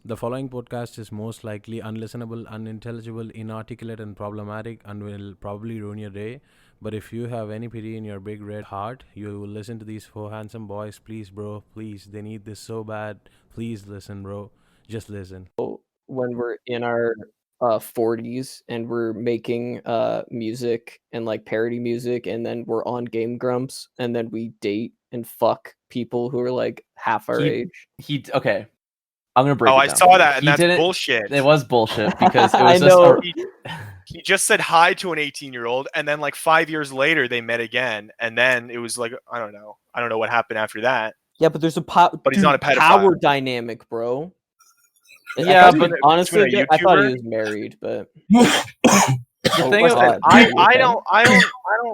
The following podcast is most likely unlistenable, unintelligible, inarticulate, and problematic, and will probably ruin your day. But if you have any pity in your big red heart, you will listen to these four handsome boys. Please, bro, please. They need this so bad. Please listen, bro. Just listen. When we're in our 40s and we're making music and like parody music, and then we're on Game Grumps, and then we date and fuck people who are like half our age. Okay. I'm gonna break. Oh, it I down saw that, and He that's didn't- bullshit. It was bullshit because it was I just know. He just said hi to an 18-year-old, and then like 5 years later they met again, and then it was like I don't know what happened after that. Yeah, but there's a But he's not a pedophile. power dynamic, but honestly, I thought he was married. But the thing is, I don't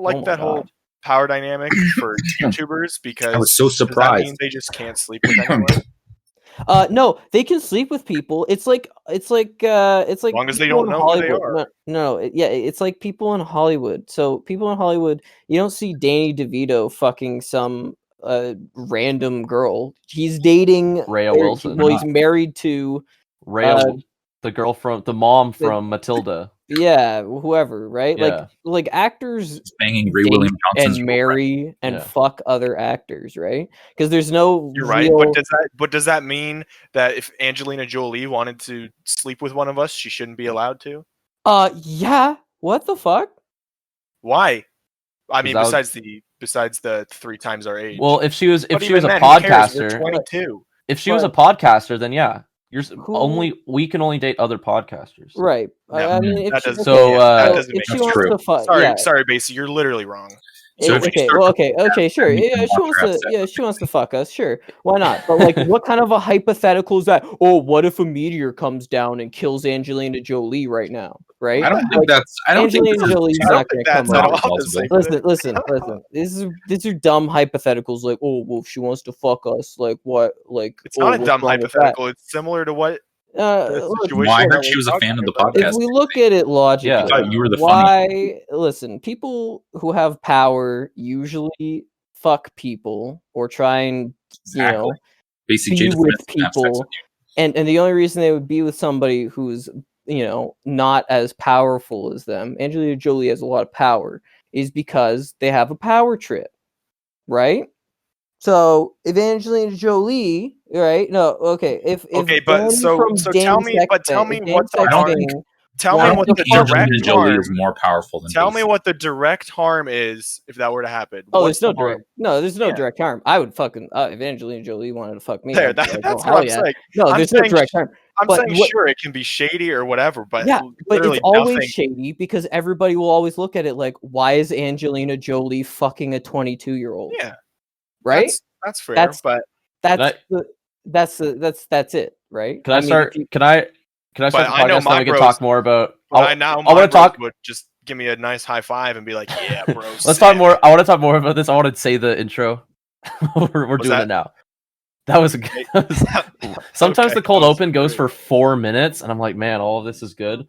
like that God. whole power dynamic for YouTubers because I was so does that surprised. mean they just can't sleep with anyone? No, they can sleep with people. It's like As long as they don't know who they are. It's like people in Hollywood. So people in Hollywood, you don't see Danny DeVito fucking some random girl. He's dating Rhea Wilson. Well, he's married to Rhea, the girl from the mom from Matilda. Yeah, whoever, right? Yeah. Like actors Banging Ray William Johnson's and marry and fuck other actors, right? Because there's no. You're right, but does that mean that if Angelina Jolie wanted to sleep with one of us, she shouldn't be allowed to? Yeah. What the fuck? Why? I mean, That besides the 3 times our age. Well, if she was a But even then, who cares? We're podcaster, 22. if she was a podcaster, then yeah, Who- we can only date other podcasters. Right. I mean, if That she, doesn't So, that doesn't if make she sense. wants True. to fuck, Sorry, Basie, you're literally wrong. So if you okay, start well, to- okay, sure. you Yeah, can she watch wants her to. Yeah, she wants to fuck us. Sure, why not? But like, what kind of a hypothetical is that? Oh, what if a meteor comes down and kills Angelina Jolie right now? Right? I don't think that's. I don't think Angelina this is Jolie's I don't not going think to come that's at out. all the plausible. same. Listen. These are dumb hypotheticals. Like, oh, well, if she wants to fuck us, like what? Like, It's not a what's dumb wrong with that? hypothetical. It's similar to what the situation Well, I that heard she we're was a fan of the talking about. If podcast. we look at it logically, Yeah. I thought you were the funny. listen, people who have power usually fuck people or try and Exactly. Basically, be Jada with Smith can have sex people, with you. and the only reason they would be with somebody who's not as powerful as them, Angelina Jolie has a lot of power, is because they have a power trip, right? So if Angelina Jolie, right? No, okay. If Okay, but Danny so from tell Dame me what the I don't think- tell Why me what the the fuck- direct Angelina Jolie harm. is more powerful than. Tell me Basie. what the direct harm is if that were to happen. Oh, What's there's no the harm? direct. No, there's no Yeah. direct harm. I would fucking if Angelina Jolie wanted to fuck me. There, I'd be like, that's oh, what I'm hell yeah. saying. No, I'm there's no saying direct harm. I'm But saying what- sure it can be shady or whatever, but Yeah, but literally it's always nothing. shady because everybody will always look at it like, why is Angelina Jolie fucking a 22-year-old? Yeah, Right. That's fair, That's- but That's it. Right. Can I start? Can I start the I know podcast? Then my we can bros- talk more about. I now I wanna talk- would just give me a nice high five and be like, yeah, bro. Let's talk more. I want to talk more about this. I want to say the intro. we're doing that? it now. That was a good. Sometimes Okay, the cold that was open goes great. for 4 minutes, and I'm like, man, all of this is good.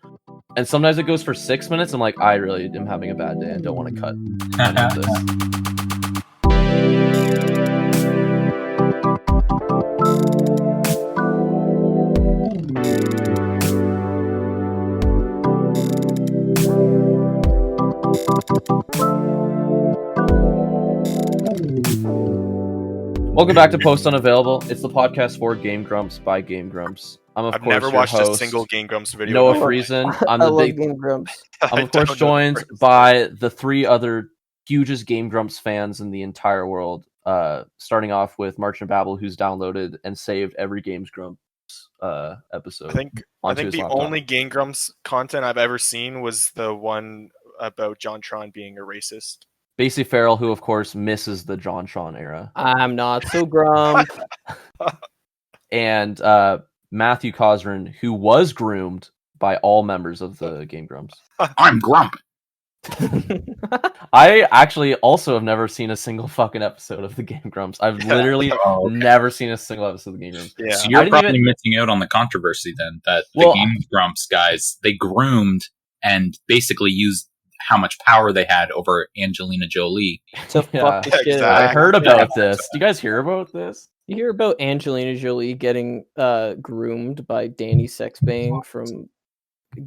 And sometimes it goes for 6 minutes. I'm like, I really am having a bad day and don't want to cut any of this. Welcome back to Post Unavailable. It's the podcast for Game Grumps by Game Grumps. I'm I've course never your watched host, a single Game Grumps video. Noah in my life. Friesen. I'm I the love big. Game Grumps. I'm I of course don't know joined Friesen. by the 3 other hugest Game Grumps fans in the entire world. Starting off with Marchant Babel, who's downloaded and saved every Games Grumps episode. I think onto his the laptop. only Game Grumps content I've ever seen was the one about JonTron being a racist. Basie Farrell, who of course misses the JonTron era, I'm not so grump. and Matthew Cosrin, who was groomed by all members of the Game Grumps. I'm Grump. I actually also have never seen a single fucking episode of the Game Grumps. I've literally Oh, okay. never seen a single episode of the Game Grumps. Yeah. So I you're didn't probably even- missing out on the controversy then that Well, the Game Grumps guys, they groomed and basically used how much power they had over Angelina Jolie. So Yeah. fuck the shit. Exactly. I heard about Yeah. this. Do you guys hear about this? You hear about Angelina Jolie getting groomed by Danny Sexbang from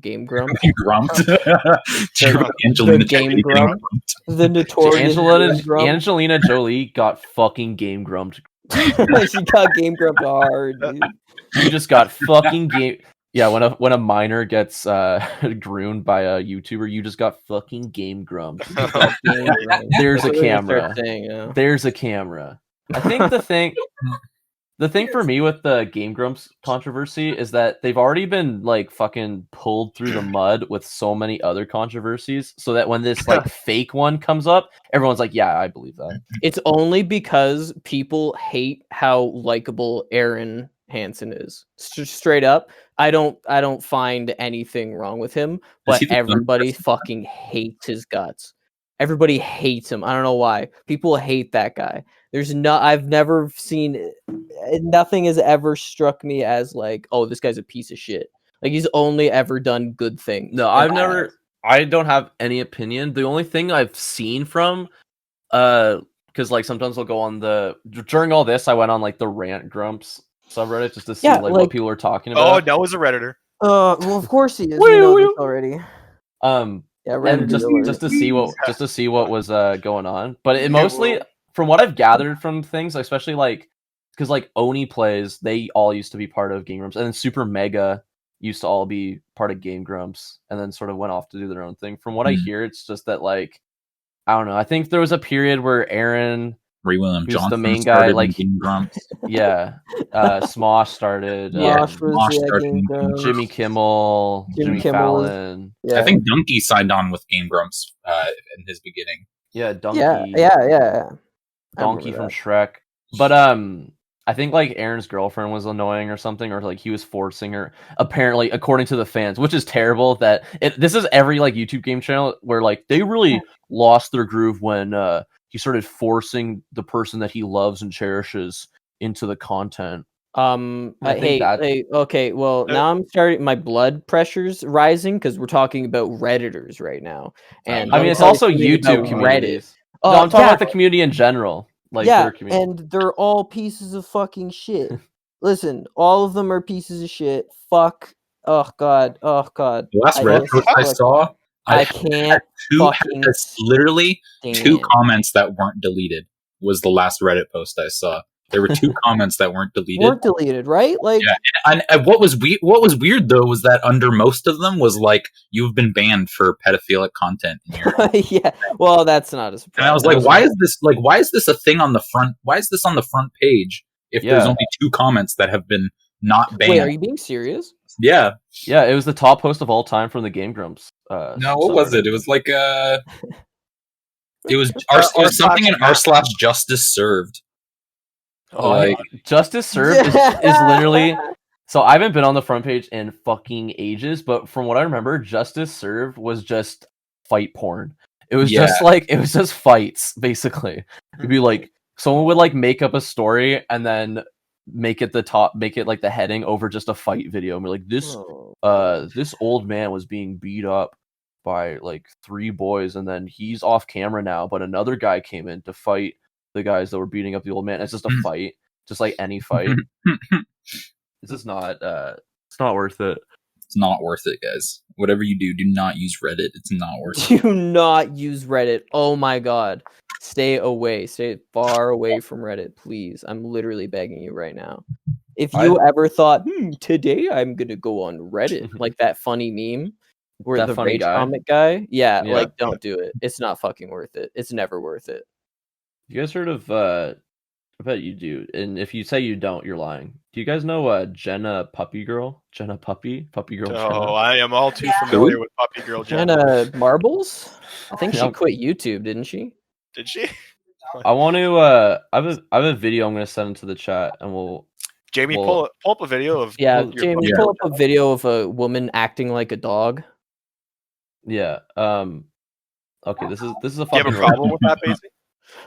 Game Grumps? Grumped. The Game Grump. The notorious Game Grump. Angelina Jolie got fucking game grumped. She got Game Grump hard, dude. You just got fucking game. Yeah, when a minor gets groomed by a YouTuber, you just got fucking game grumped. There's a camera. There's a camera. I think the thing for me with the Game Grumps controversy is that they've already been like fucking pulled through the mud with so many other controversies, so that when this like fake one comes up, everyone's like, yeah, I believe that. It's only because people hate how likable Aaron Hansen is. Straight up, I don't find anything wrong with him, but everybody fucking hates his guts. Everybody hates him. I don't know why. People hate that guy. I've never seen, nothing has ever struck me as like, oh, this guy's a piece of shit. Like, he's only ever done good things. No, I don't have any opinion. The only thing I've seen from, because like sometimes I'll go on during all this, I went on like the Rant Grumps subreddit just to see like what people are talking about. Oh, Noah's a Redditor. Well, of course he is. We know this already. Yeah, and just to see what was going on. But it mostly, from what I've gathered from things, especially like because like Oni Plays, they all used to be part of Game Grumps, and then Super Mega used to all be part of Game Grumps, and then sort of went off to do their own thing. From what I hear, it's just that like I don't know. I think there was a period where Aaron, William who's Johnson, the main guy, like Game Grumps. Yeah, Smosh started. Jimmy Kimmel, Jimmy Fallon. I think Donkey signed on with Game Grumps in his beginning. Yeah, Donkey. Yeah. Donkey from Shrek. But I think like Aaron's girlfriend was annoying or something, or like he was forcing her. Apparently, according to the fans, which is terrible. That this is every like YouTube game channel where like they really lost their groove when he started forcing the person that he loves and cherishes into the content. Okay, well, now I'm starting, my blood pressure's rising because we're talking about Redditors right now. And I mean, it's also YouTube communities. No, I'm talking about the community in general. Like, their community. And they're all pieces of fucking shit. Listen, all of them are pieces of shit. Fuck. Oh god. The last Reddit post I saw, I can't fucking literally two comments that weren't deleted was the last Reddit post I saw. There were two comments that weren't deleted. Right? Like, yeah. And what was weird though was that under most of them was like, you've been banned for pedophilic content in your yeah. Well, that's not a surprise. And I was like, why is this a thing on the front? Why is this on the front page if there's only two comments that have been not banned? Wait, are you being serious? Yeah. Yeah, it was the top post of all time from the Game Grumps. No, what was it? It was like it was something in r/justice served. Oh, like, Justice Served is literally. So I haven't been on the front page in fucking ages, but from what I remember, Justice Served was just fight porn. It was just fights, basically. It'd be like someone would like make up a story and then make it like the heading over just a fight video, and be like, this old man was being beat up by like 3 boys, and then he's off camera now, but another guy came in to fight the guys that were beating up the old man. It's just a fight, just like any fight. It's just not. It's not worth it. It's not worth it, guys. Whatever you do not use Reddit. It's not worth it. Do not use Reddit. Oh my god, stay far away from Reddit, please. I'm literally begging you right now. If you ever thought, today I'm gonna go on Reddit, like that funny meme where that the funny rage guy? comic guy, like don't do it. It's not fucking worth it. It's never worth it. You guys heard of? I bet you do. And if you say you don't, you're lying. Do you guys know Jenna Puppygirl? Jenna Puppygirl. Oh, Jenna? I am all too familiar with Puppygirl Jenna Marbles. I think she quit YouTube, didn't she? Did she? I want to. I have a video I'm going to send into the chat, and we'll. Jamie, pull up a video of. Jamie, pull up a video of a woman acting like a dog. Yeah. Okay. This is a fucking. Do you have a problem with that, Basie?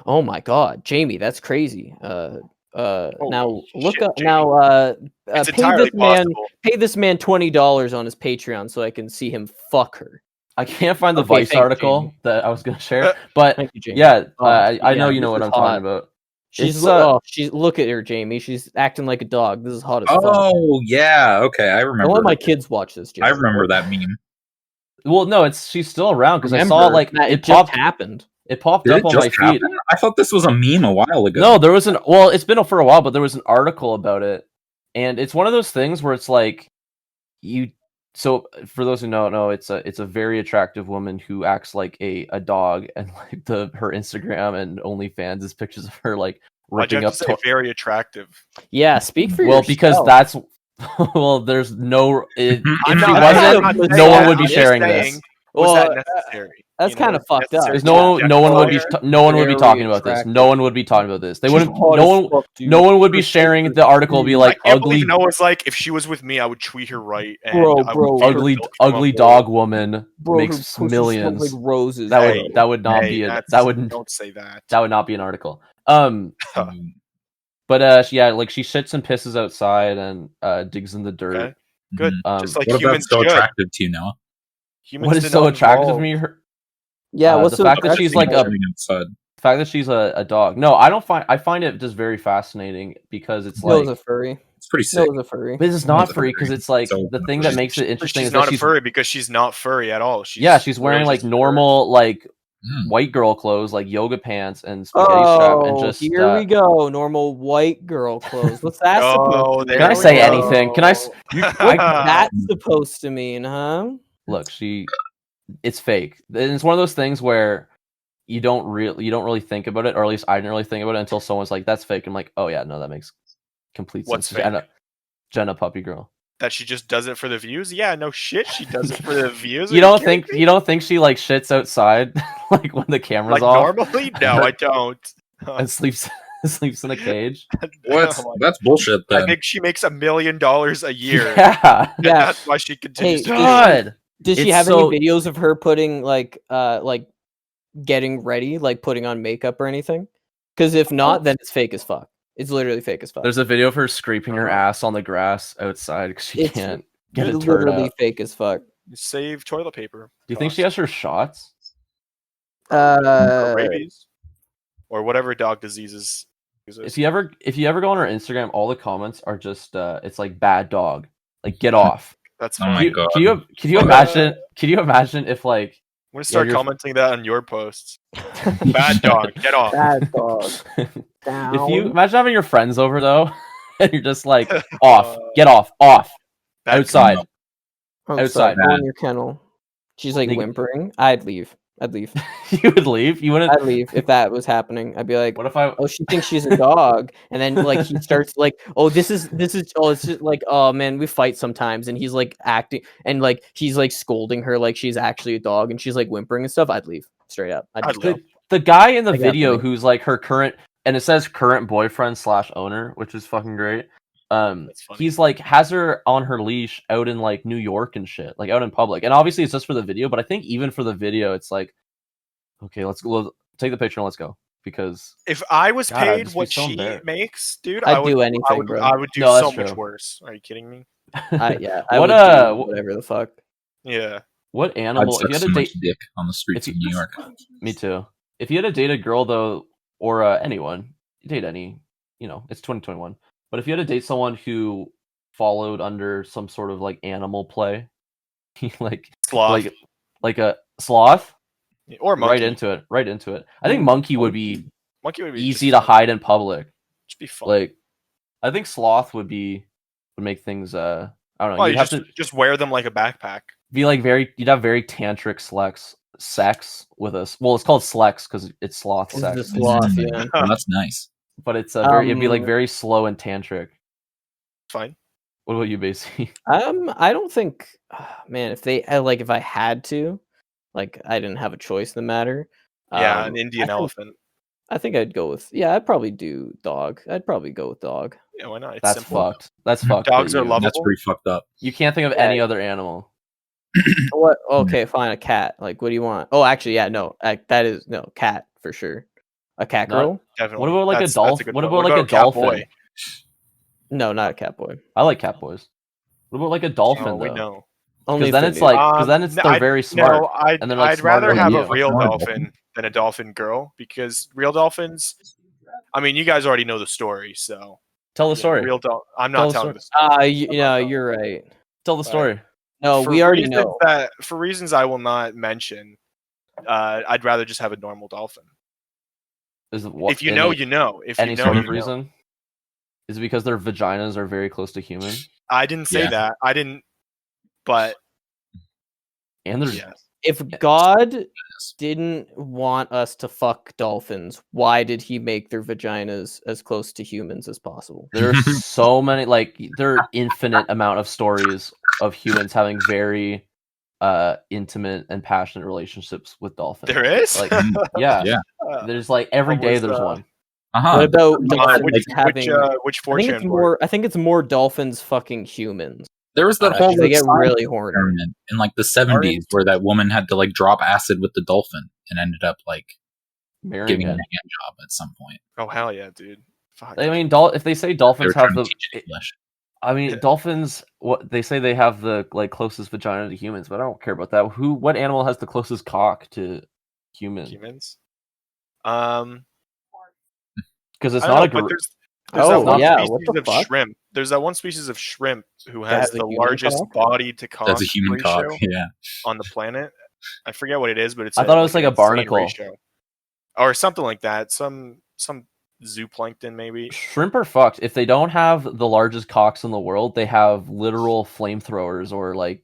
Oh my god, Jamie, that's crazy. Now look up Jamie. now. It's entirely possible. Pay this man $20 on his Patreon so I can see him fuck her. I can't find the Okay, Vice thank you, article Jamie. that I was going to share, but Thank you, Jamie. yeah, I know you know this what is I'm talking about. She's look at her, Jamie. She's acting like a dog. This is hot as fuck. Oh yeah, okay, I remember. Don't let my kids watch this. Jamie. I remember that meme. Well, no, she's still around because I saw like it just happened. It popped Did up it on just my feed. happen? I thought this was a meme a while ago. No, there was it's been for a while, but there was an article about it, and it's one of those things where it's like So for those who don't know, it's a very attractive woman who acts like a dog, and like her Instagram and OnlyFans is pictures of her like ripping up. Very attractive. Yeah, speak for yourself. Well, because that's there's no. If she wasn't, no one would be sharing this. Was that necessary? That's kind of fucked up. There's no one would be talking about this. No one would be talking about this. They wouldn't. No one would be sharing the article. Be like ugly. No one's like, if she was with me, I would tweet her right. And bro, ugly dog woman makes millions. Like roses. That would not be don't say that. That would not be an article. But yeah, like she shits and pisses outside and digs in the dirt. Okay. Good. Just like what humans so should. attractive to you, Noah? What is so attractive to me? What's the fact that she's like the fact that she's a dog. No, I find it just very fascinating because it's like a furry. It's pretty sick. A furry. But it's not furry because it's like the thing that makes it interesting is that she's not a furry because she's not furry at all. She's wearing like normal like white girl clothes, like yoga pants and spaghetti strap, and just here we go, normal white girl clothes. What's that supposed to mean? Can I say anything? Can I? That's supposed to mean, huh? Look, it's fake. It's one of those things where you don't really think about it, or at least I didn't really think about it until someone's like, "That's fake." I'm like, "Oh yeah, no, that makes complete sense." Fake? Jenna Puppy Girl. That she just does it for the views? Yeah, no shit, she does it for the views. You don't think she like shits outside like when the camera's like off? Normally, no, I don't. And sleeps in a cage. That's bullshit. Then I think she makes $1 million a year. Yeah, that's why she continues. God. Does she have any videos of her putting like getting ready, like putting on makeup or anything? Because if not, then it's fake as fuck. It's literally fake as fuck. There's a video of her scraping her ass on the grass outside because she can't get it turned out. It's literally fake as fuck. Save toilet paper. Do you think she has her shots? Or rabies, or whatever dog diseases. If you ever go on her Instagram, all the comments are just it's like bad dog, like get off. That's oh my god. Can you imagine? Can you imagine if like I'm gonna start commenting that on your posts? Bad dog, get off. Bad dog. Down. If you imagine having your friends over though, and you're just like off, get off, outside. Outside. Go in your kennel. She's like whimpering. I'd leave. You would leave? You wouldn't? I'd leave if that was happening. I'd be like, what if I? Oh, she thinks she's a dog, and then like he starts like, oh, this is. Oh, it's just like, oh man, we fight sometimes, and he's like acting, and like he's like scolding her like she's actually a dog, and she's like whimpering and stuff. I'd leave straight up. The guy in the video who's like her current, and it says current boyfriend / owner, which is fucking great. He's like has her on her leash out in like New York and shit, like out in public. And obviously it's just for the video, but I think even for the video, it's like, okay, let's go take the picture and let's go. Because if I was paid what she makes, dude, I'd do anything, bro. I would do so much worse. Are you kidding me? I would do whatever the fuck. Yeah. What animal? I'd if you had a date dick on the streets of New York. Me too. If you had to date a girl though, or anyone, date any, it's 2021. But if you had to date someone who followed under some sort of like animal play, like sloth, like a sloth, or monkey. Right into it. I think monkey would be easy to fun. hide in public. Just be fun. Like, I think sloth would make things. I don't know. You'd have to just wear them like a backpack. Be like you'd have very tantric sex with us. Well, it's called slex because it's sloth sex. It's sloth, yeah. Oh, that's nice. But it's it'd be like very slow and tantric. Fine. What about you, Basie? I don't think, man. If I had to, like, I didn't have a choice in the matter. Yeah, an Indian elephant. I think I'd go with. Yeah, I'd probably do dog. I'd probably go with dog. Yeah, why not? It's That's simple. fucked. That's fucked. Dogs are lovable. That's pretty fucked up. You can't think of any other animal. What? Okay, fine. A cat. Like, what do you want? Oh, actually, yeah, no. That is no cat for sure. A cat girl. Definitely. What about like a dolphin? What about like a dolphin? Boy? No, not a cat boy. I like Catboys. What about like a dolphin though? We know. Only then it's like, they're very smart. No, I'd rather have a real dolphin than a dolphin girl because real dolphins I mean, you guys already know the story, so Tell the story. I'm Tell not the telling the story. You're right. Tell the story. No, we already know. For reasons I will not mention, I'd rather just have a normal dolphin. If you know, you know. If any you know, sort you of know. reason? Is it because their vaginas are very close to human? I didn't say that. I didn't. But and there's if God didn't want us to fuck dolphins, why did he make their vaginas as close to humans as possible? There's so many, like, there are infinite amount of stories of humans having very intimate and passionate relationships with dolphins. There is? Like, yeah. There's like every day there's one. What about dolphins having which 4chan I think it's more dolphins fucking humans. There was that whole they get really horny in like the 70s where that woman had to like drop acid with the dolphin and ended up like giving a hand job at some point. Oh hell yeah, dude! Fuck. I mean, if they say dolphins have dolphins. What they say they have the like closest vagina to humans, but I don't care about that. What animal has the closest cock to humans? Because it's not a. There's that one species of shrimp. There's that one species of shrimp who has the largest body to cock. That's a human cock, on the planet. I forget what it is, but I thought it was like a barnacle ratio. Or something like that. Some zooplankton maybe. Shrimp are fucked. If they don't have the largest cocks in the world, they have literal flamethrowers or like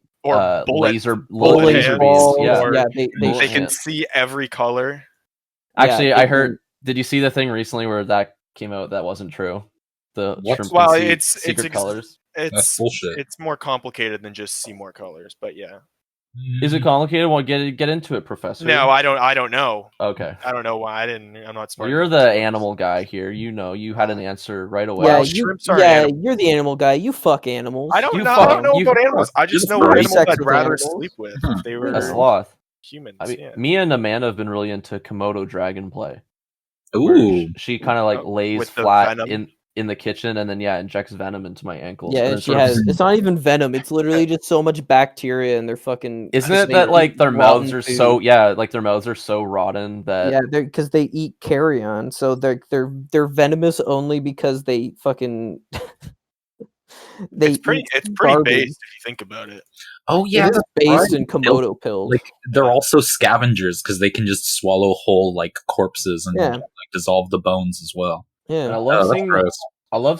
laser beams. Yeah, they can see every color. Actually, I heard. Did you see the thing recently where that came out that wasn't true? The shrimp can see secret colors. That's bullshit. It's more complicated than just see more colors, but yeah. Is it complicated? Well, get into it, Professor. No, I don't know. Okay. I don't know why. I'm not smart. Well, you're the animal guy here. You know, you had an answer right away. Yeah, you're the animal guy. You fuck animals. I don't know about animals. I just know animals I'd rather sleep with if they were a sloth. Humans. I mean, me and Amanda have been really into Komodo dragon play. Ooh. She kind of like lays flat in the kitchen and then injects venom into my ankles. Yeah, she has. It's not even venom. It's literally just so much bacteria in their fucking. Isn't it that like their mouths are so like their mouths are so rotten that they're because they eat carrion, so they're venomous only because they fucking. It's pretty based if you think about it. Oh yeah, it's based in Komodo pills. Like they're also scavengers because they can just swallow whole like corpses and like dissolve the bones as well. Yeah, and I love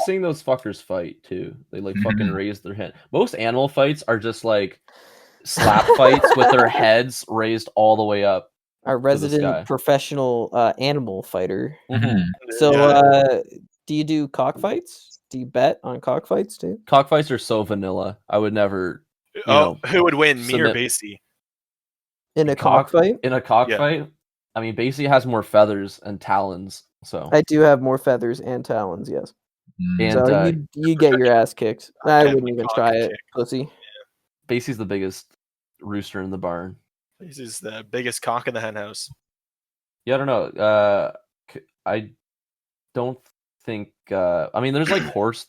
seeing those fuckers fight too. They like fucking raise their head. Most animal fights are just like slap fights with their heads raised all the way up. Our resident professional animal fighter. Mm-hmm. So, do you do cockfights? Do you bet on cockfights too? Cockfights are so vanilla. I would never. Who would win, me or Basie? In a cockfight? In a cockfight? I mean, Basie has more feathers and talons, so I do have more feathers and talons. Yes. And so you get your ass kicked. I wouldn't even try it, pussy. Basie's the biggest rooster in the barn. Basie's the biggest cock in the hen house. Yeah, I don't know. I don't think. I mean, there's like horse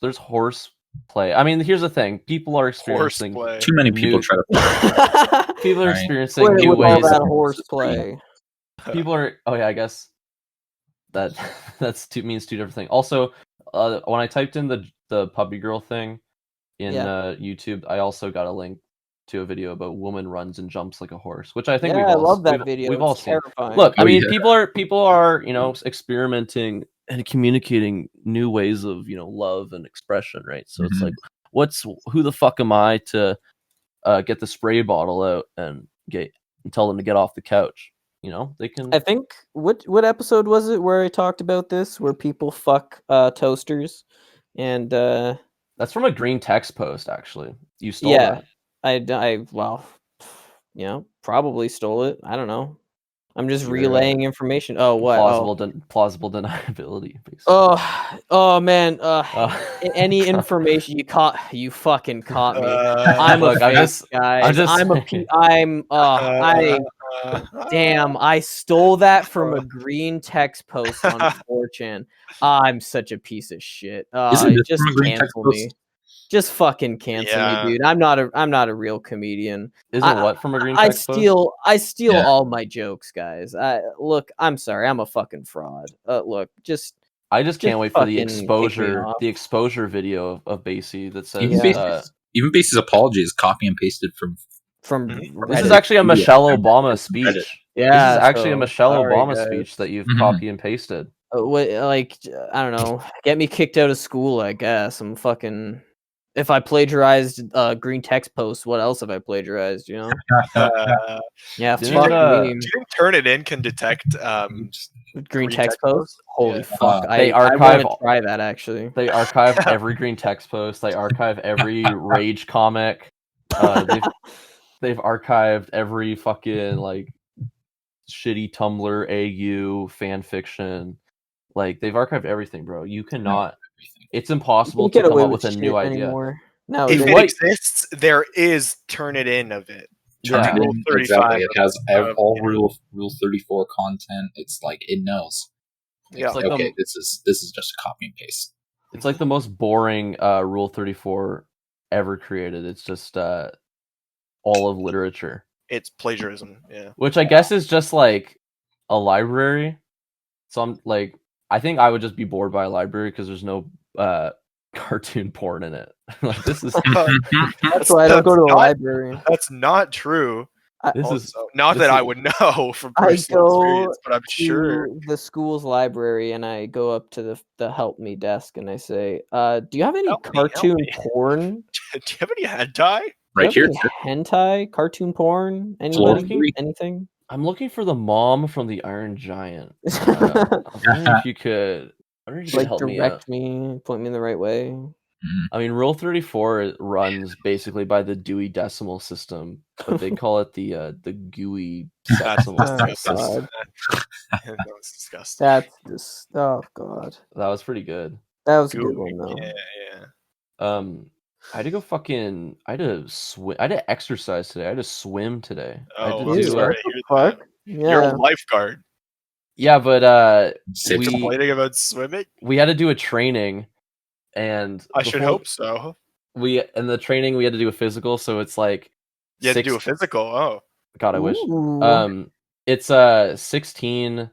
play. I mean, here's the thing: people are experiencing too many people try to. People are experiencing new ways all that horse play. People are. Oh yeah, I guess means two different things. Also, when I typed in the puppy girl thing in YouTube, I also got a link to a video about woman runs and jumps like a horse, which I think I love that video. We've all seen. Look, I mean, people are experimenting and communicating new ways of love and expression, right? So it's like, who the fuck am I to get the spray bottle out and tell them to get off the couch? They can. I think what episode was it where I talked about this, where people fuck toasters, and that's from a green text post. Actually, you stole that. I probably stole it. I don't know. I'm just relaying information. Oh, what? Plausible deniability. Basically. Oh man. Any information you fucking caught me. I'm a guy. Damn, I stole that from a green text post on 4chan. I'm such a piece of shit. Just cancel me. Just fucking cancel me, dude. I'm not a real comedian. Isn't what from a green text post? I steal all my jokes, guys. Look, I'm sorry. I'm a fucking fraud. Look, just I just can't wait for the fucking kick me exposure off. video of Basie that says even Basie's apology is copy and pasted from this is actually a Michelle Obama speech. Yeah, this is actually a so, Michelle sorry, Obama guys. speech that you've Mhm. copy and pasted. Like, I don't know. Get me kicked out of school, I guess. I'm fucking. If I plagiarized green text posts, what else have I plagiarized? You know? Yeah, Didn't, fuck Do me. you think Turnitin can detect Green text posts? Holy Yeah. fuck! They I archive- want to try that actually. They archive every green text post. They archive every rage comic. They've archived every fucking like shitty Tumblr AU fan fiction. Like they've archived everything, bro. You cannot. It's impossible You to can't get come away up with with a new shit idea. anymore. No, If It's it what- exists, there is Turnitin of it. Yeah. Rule 35 Exactly. It has of- all Rule 34 content. It's like it knows. Yeah. It's like okay, this is just a copy and paste. It's like the most boring Rule 34 ever created. It's just all of literature, It's plagiarism. Yeah. which I guess is just like a library. So I'm like, I think I would just be bored by a library because there's no cartoon porn in it. Like this is that's why I don't go to a library. That's not true. this is Also, not this that I is- would know from I personal go experience, but I'm sure. to the school's library and I go up to the help me desk and I say, "Do you have any Help me, cartoon help me." porn? Do you have any hentai? Right Do you here. have any hentai, cartoon porn, anybody, Floor. anything?" I'm looking for the mom from the Iron Giant. I was wondering if you could. I wonder if you could Like help me out. direct me, point me in the right way. I mean, Rule 34 runs basically by the Dewey Decimal System, but they call it the gooey That's seximal Oh, system. God. That's disgusting. That's just oh god. That was pretty good. That was a good Gooey, one though. Yeah. I had to go fucking. I had to swim. I had to exercise today. I had to swim today. I had Oh, to I'm Ew, do. sorry. what the fuck? You're Yeah. a lifeguard. Yeah, but Save we Complaining about swimming? we had to do a training, and I should before- hope so. We in the training we had to do a physical, so it's like You had to do a 6 physical. Oh. God, I wish. Ooh. It's 16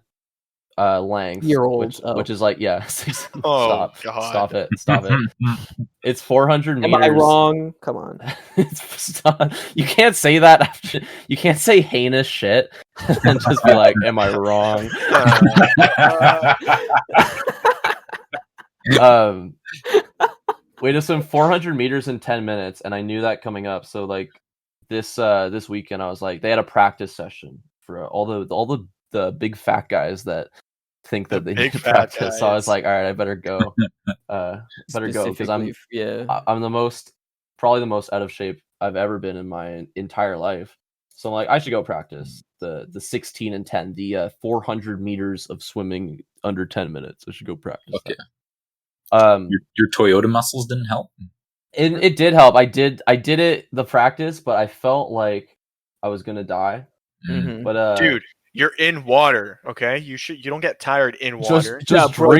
length, Year-olds, which oh. is like Oh, God. stop it. It's 400 meters. Am I wrong? Come on. Stop. You can't say that after, you can't say heinous shit and just be like, am I wrong? We just swim 400 meters in 10 minutes, and I knew that coming up. So like this weekend, I was like, they had a practice session for all the big fat guys that think that The they need big to fat practice. So I was guys. like, all right, I better go. Because I'm yeah. I'm probably the most out of shape I've ever been in my entire life. So I'm like, I should go practice the 16 and 10, the 400 meters of swimming under 10 minutes. I should go practice. Okay. That. Your Toyota muscles didn't help. It did help. I did it the practice, but I felt like I was gonna die. Mhm. But Dude, you're in water, okay? You don't get tired in water. just Yeah, bro,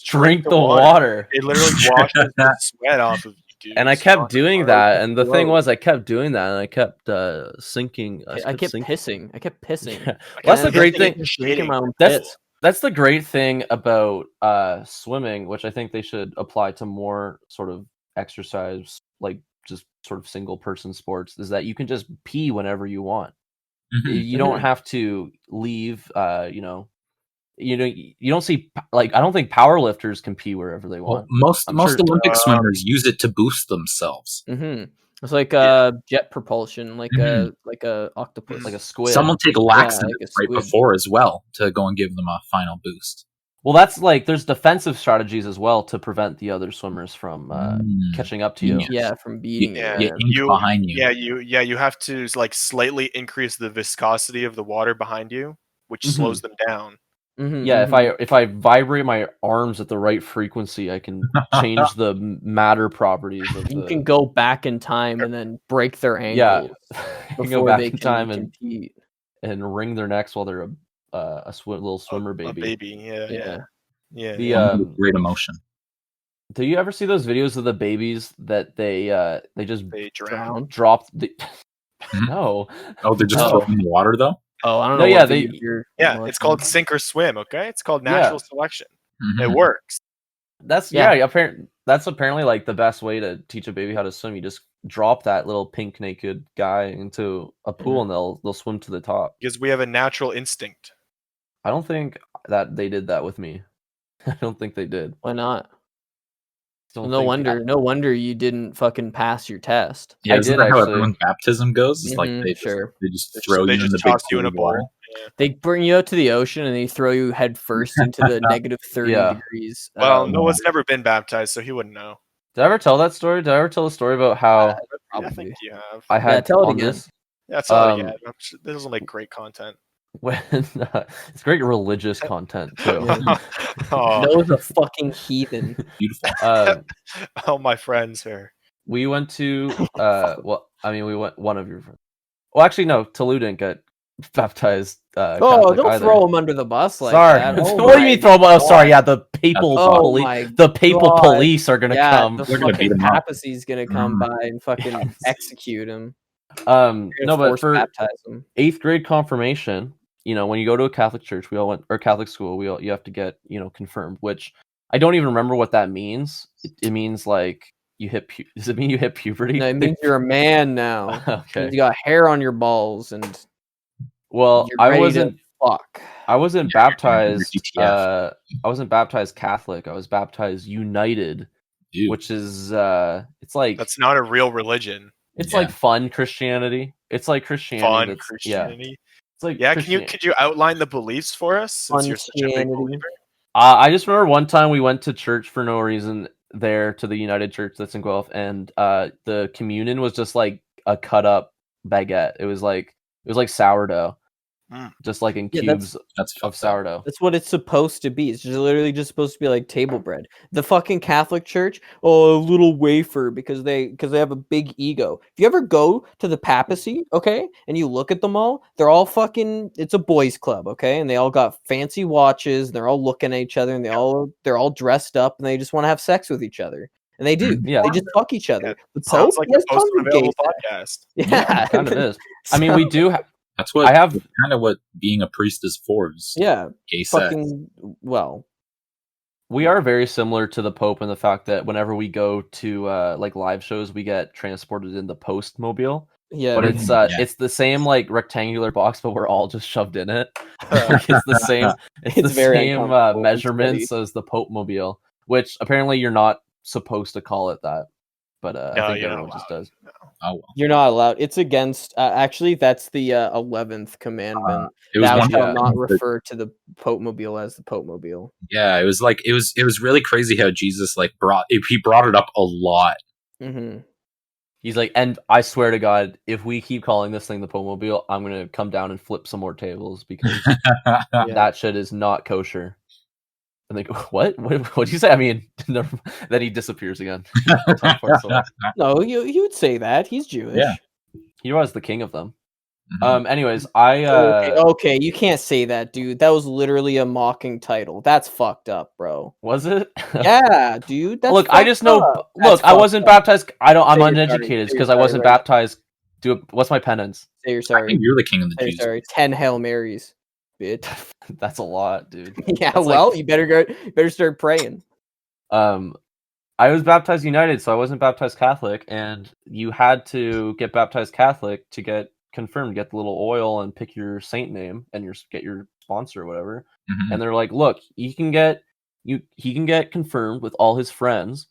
drink the water. It literally washes the sweat off of you, dude. And I It's kept not doing hard. that, and the thing Gross. was, I kept doing that, and I kept sinking. I kept pissing. I kept pissing. Well, that's the And great then thing. just drinking my own That's piss. that's the great thing about swimming, which I think they should apply to more sort of exercise, like just sort of single person sports, is that you can just pee whenever you want. You don't have to leave. You don't see, like, I don't think powerlifters can pee wherever they Well, want. most I'm sure- Olympic swimmers use it to boost themselves. Mm-hmm. It's like jet propulsion, like Mhm. a octopus. Like a squid. Some will take laxatives like a right squid. before as well to go and give them a final boost. Well, that's like, there's defensive strategies as well to prevent the other swimmers from catching up to you. Yeah, from beating Yeah, it. Get ink behind you. you have to like slightly increase the viscosity of the water behind you, which Mhm. slows them down. Mhm, Yeah, mhm. if I vibrate my arms at the right frequency, I can change the matter properties of You the. can go back in time and then break their Yeah, ankles you can before go back they in can time and compete. wring their necks while they're a little swimmer A baby. baby, yeah. The yeah. Great emotion. do you ever see those videos of the babies that they just They drown. dropped? Mhm. No, Oh, they're just Oh. throwing in the water though. Oh, I don't No, know. yeah, what they- video you're Yeah, it's watching. called sink or swim. Okay, it's called natural selection. It works. That's that's apparently like the best way to teach a baby how to swim. You just drop that little pink naked guy into a pool and they'll swim to the top. Because we have a natural instinct. I don't think that they did that with me. I don't think they did. Why not? Don't No think- wonder. No wonder you didn't fucking pass your test. Yeah, I isn't did that how actually. everyone's baptism goes? It's like Mhm, they sure. just throw They you in just the big toss you in a pool of water. bowl. Yeah. They bring you out to the ocean and they throw you head first into the negative 30 Yeah. degrees. Well, Noah's never been baptized, so he wouldn't know. Did I ever tell that story? Did I ever tell the story about how Yeah, I probably. think you have. I had tell it on again. this That's all. Yeah, this will make great content. when it's great religious content too. Oh, Noah's a fucking heathen. Beautiful. all my friends here. We went to we went one of your friends. Well, actually, no, Tolu didn't get baptized. Oh, Catholic don't either. throw him under the bus like Sorry. that. Oh What do you mean my throw him? Oh, sorry. God. Yeah, the papal Oh police. my The papal God. police are gonna Yeah, come. the They're gonna beat fucking him up. papacy's gonna come by and fucking Yes. execute him. No, but Force for baptize him. 8th grade confirmation, when you go to a Catholic church, we all went, or Catholic school, you have to get confirmed. Which I don't even remember what that means. It means like you hit. Does it mean you hit puberty? No, it means you're a man now. Okay. You got hair on your balls and Well, you're I ready wasn't. to fuck. I wasn't Yeah, baptized. GTF. I wasn't baptized Catholic. I was baptized United, Dude. which is it's like That's not a real religion. it's Yeah. like fun Christianity. It's like Christianity. Fun that's- Christianity. It's like Yeah, Christian- could you outline the beliefs for us? Since you're such a big Christianity. believer? I just remember one time we went to church for no reason there to the United Church that's in Guelph, and the communion was just like a cut up baguette. It was like sourdough, just like in Yeah, cubes That's of fucked up. sourdough. That's what it's supposed to be. It's just literally just supposed to be like table bread. The fucking Catholic Church, a little wafer because they have a big ego. If you ever go to the papacy, okay, and you look at them all, they're all fucking. It's a boys' club, okay, and they all got fancy watches. And they're all looking at each other, and they're all dressed up, and they just want to have sex with each other. And they do. Yeah. They just fuck each other. Yeah, The Pope, Sounds like he has a tons of gay post-unavailable sex. podcast. Yeah, It kind of is. I mean, we do. That's what I have- that's kind of what being a priest is for. Is Yeah, gay sex. fucking well. We are very similar to the Pope in the fact that whenever we go to like live shows, we get transported in the post mobile. Yeah, But Yeah. it's the same like rectangular box, but we're all just shoved in it. Like, it's the same. It's It's the very same uncomfortable and measurements as the Pope mobile, which apparently you're not supposed to call it that. But No, I think you're not everyone just does. Oh well. You're not allowed. It's against. Actually, that's the 11th commandment. It was Thou one. shalt not that- refer to the Pope mobile as the Pope mobile. Yeah, it was like it was really crazy how Jesus like he brought it up a lot. Mm-hmm. He's like, and I swear to God, if we keep calling this thing the Pope mobile, I'm gonna come down and flip some more tables because Yeah. that shit is not kosher. And they go, what? What do you say? I mean, then he disappears again. No, you would say that he's Jewish. Yeah. He was the king of them. Mhm. Anyways, I Okay, you can't say that, dude. That was literally a mocking title. That's fucked up, bro. was it? Yeah, dude. That's Look, I just know. fucked up. Look, That's I wasn't fucked up. baptized. I'm Say you're sorry. uneducated Say because you're I wasn't sorry, right? baptized. What's my penance? Say you're I sorry. think you're the king of the Say you're Jews. sorry. 10 Hail Marys, bitch. That's a lot, dude. Yeah, That's well, like- you better start praying. I was baptized United, so I wasn't baptized Catholic, and you had to get baptized Catholic to get confirmed, get the little oil and pick your saint name and get your sponsor or whatever. Mhm. And they're like, look, he can get confirmed with all his friends,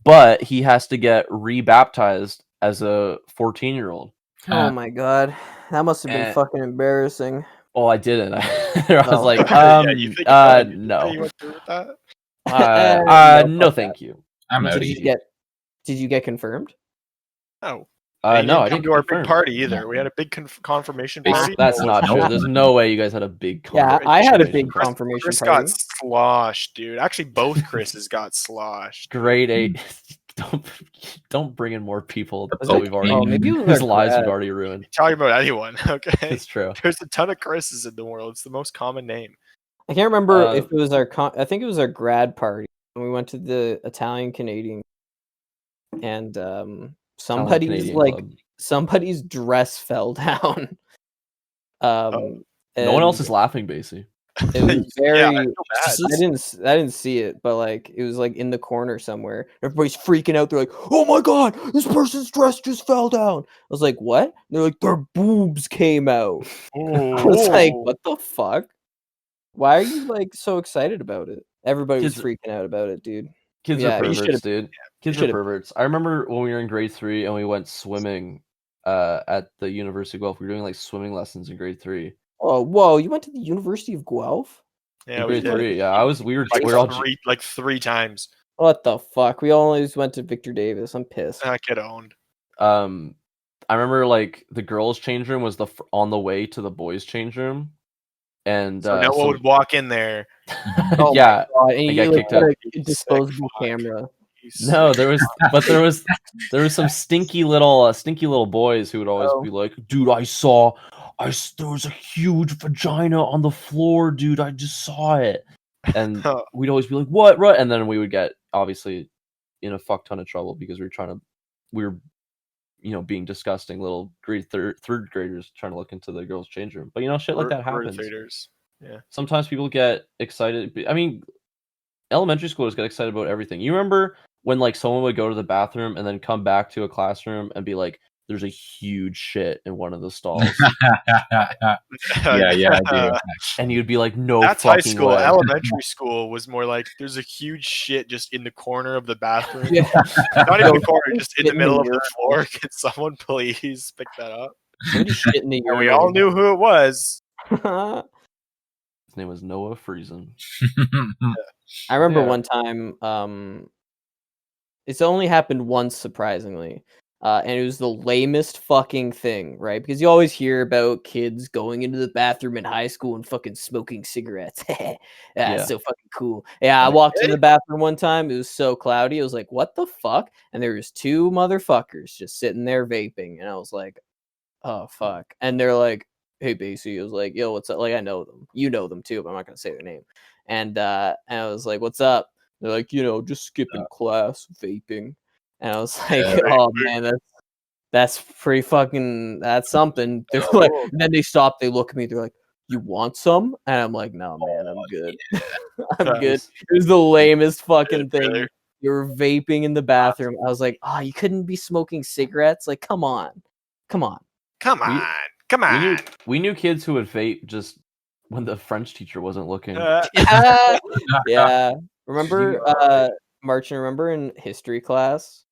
but he has to get rebaptized as a 14-year-old. Oh my god, that must have been and- fucking embarrassing. Oh, I didn't. I was Oh. like, Yeah, you think about it, you no, went through with that? no, thank you. I'm out Did of you here. get confirmed? No. No, I come didn't to our confirm. big party either. We had a big confirmation That's- party. That's not No. true. There's no way you guys had a big. Yeah, I had a confirmation big party. confirmation Chris party. got sloshed, dude. Actually, both Chris's got sloshed. Grade 8. Don't bring in more people That's that we've already Oh, maybe it was whose our lives grad. we've already ruined. Talking about anyone, okay? It's true. There's a ton of Chris's in the world. It's the most common name. I can't remember Uh, if it was our. I think it was our grad party when we went to the Italian Canadian, and somebody's Canadian like club. somebody's dress fell down. No one else is laughing, basically. It was very. Yeah, I feel bad. I didn't see it, but like it was like in the corner somewhere. Everybody's freaking out. They're like, "Oh my god, this person's dress just fell down." I was like, "What?" And they're like, "Their boobs came out." I was like, Ooh. "What the fuck? Why are you like so excited about it?" Everybody was Kids- freaking out about it, dude. Kids Yeah, are you perverts, should've- dude. Kids are should've- perverts. I remember when we were in grade 3 and we went swimming at the University of Guelph. We were doing like swimming lessons in grade 3. Oh, whoa! You went to the University of Guelph? Yeah, In we grade did. 3, yeah. We were all Like three times. What the fuck? We always went to Victor Davis. I'm pissed. I get owned. I remember like the girls' change room was on the way to the boys' change room, and So Noah would walk in there. Oh yeah, God, and I you got like, kicked had out. a disposable Fuck. camera. No, there was some stinky little boys who would always Oh. be like, "Dude, there was a huge vagina on the floor, dude. I just saw it." And we'd always be like, "What? Right?" And then we would get obviously in a fuck ton of trouble because we were being disgusting little third graders trying to look into the girls' change room. But shit like that happens. Yeah. Sometimes people get excited. I mean, elementary schoolers get excited about everything. You remember when like someone would go to the bathroom and then come back to a classroom and be like, "There's a huge shit in one of the stalls," yeah, I do. and you'd be like, "No, That's fucking high school. way." Elementary school was more like there's a huge shit just in the corner of the bathroom. Yeah. Not in the corner, just in the Shit in middle the of the urinal. floor. Can someone please pick that up? Somebody shit in the And we urinal. all knew who it was. His name was Noah Friesen. I remember Yeah. one time, it's only happened once, surprisingly, and it was the lamest fucking thing, right? Because you always hear about kids going into the bathroom in high school and fucking smoking cigarettes. Yeah. It's so fucking cool. Yeah, I walked in the bathroom one time. It was so cloudy. I was like, "What the fuck?" And there was two motherfuckers just sitting there vaping, and I was like, "Oh fuck!" And they're like, "Hey, Basie." I was like, "Yo, what's up?" Like, I know them. You know them too, but I'm not gonna say their name. And I was like, "What's up?" They're like, just skipping class, vaping. And I was like, "Oh man, that's pretty fucking. That's something." They're like, and then they stop. They look at me. They're like, "You want some?" And I'm like, "No, man, I'm good. I'm good." It was the lamest fucking thing. You were vaping in the bathroom. I was like, "Oh, you couldn't be smoking cigarettes? Like, come on." Come on. We knew kids who would vape just when the French teacher wasn't looking. Yeah. Remember, Martin, remember in history class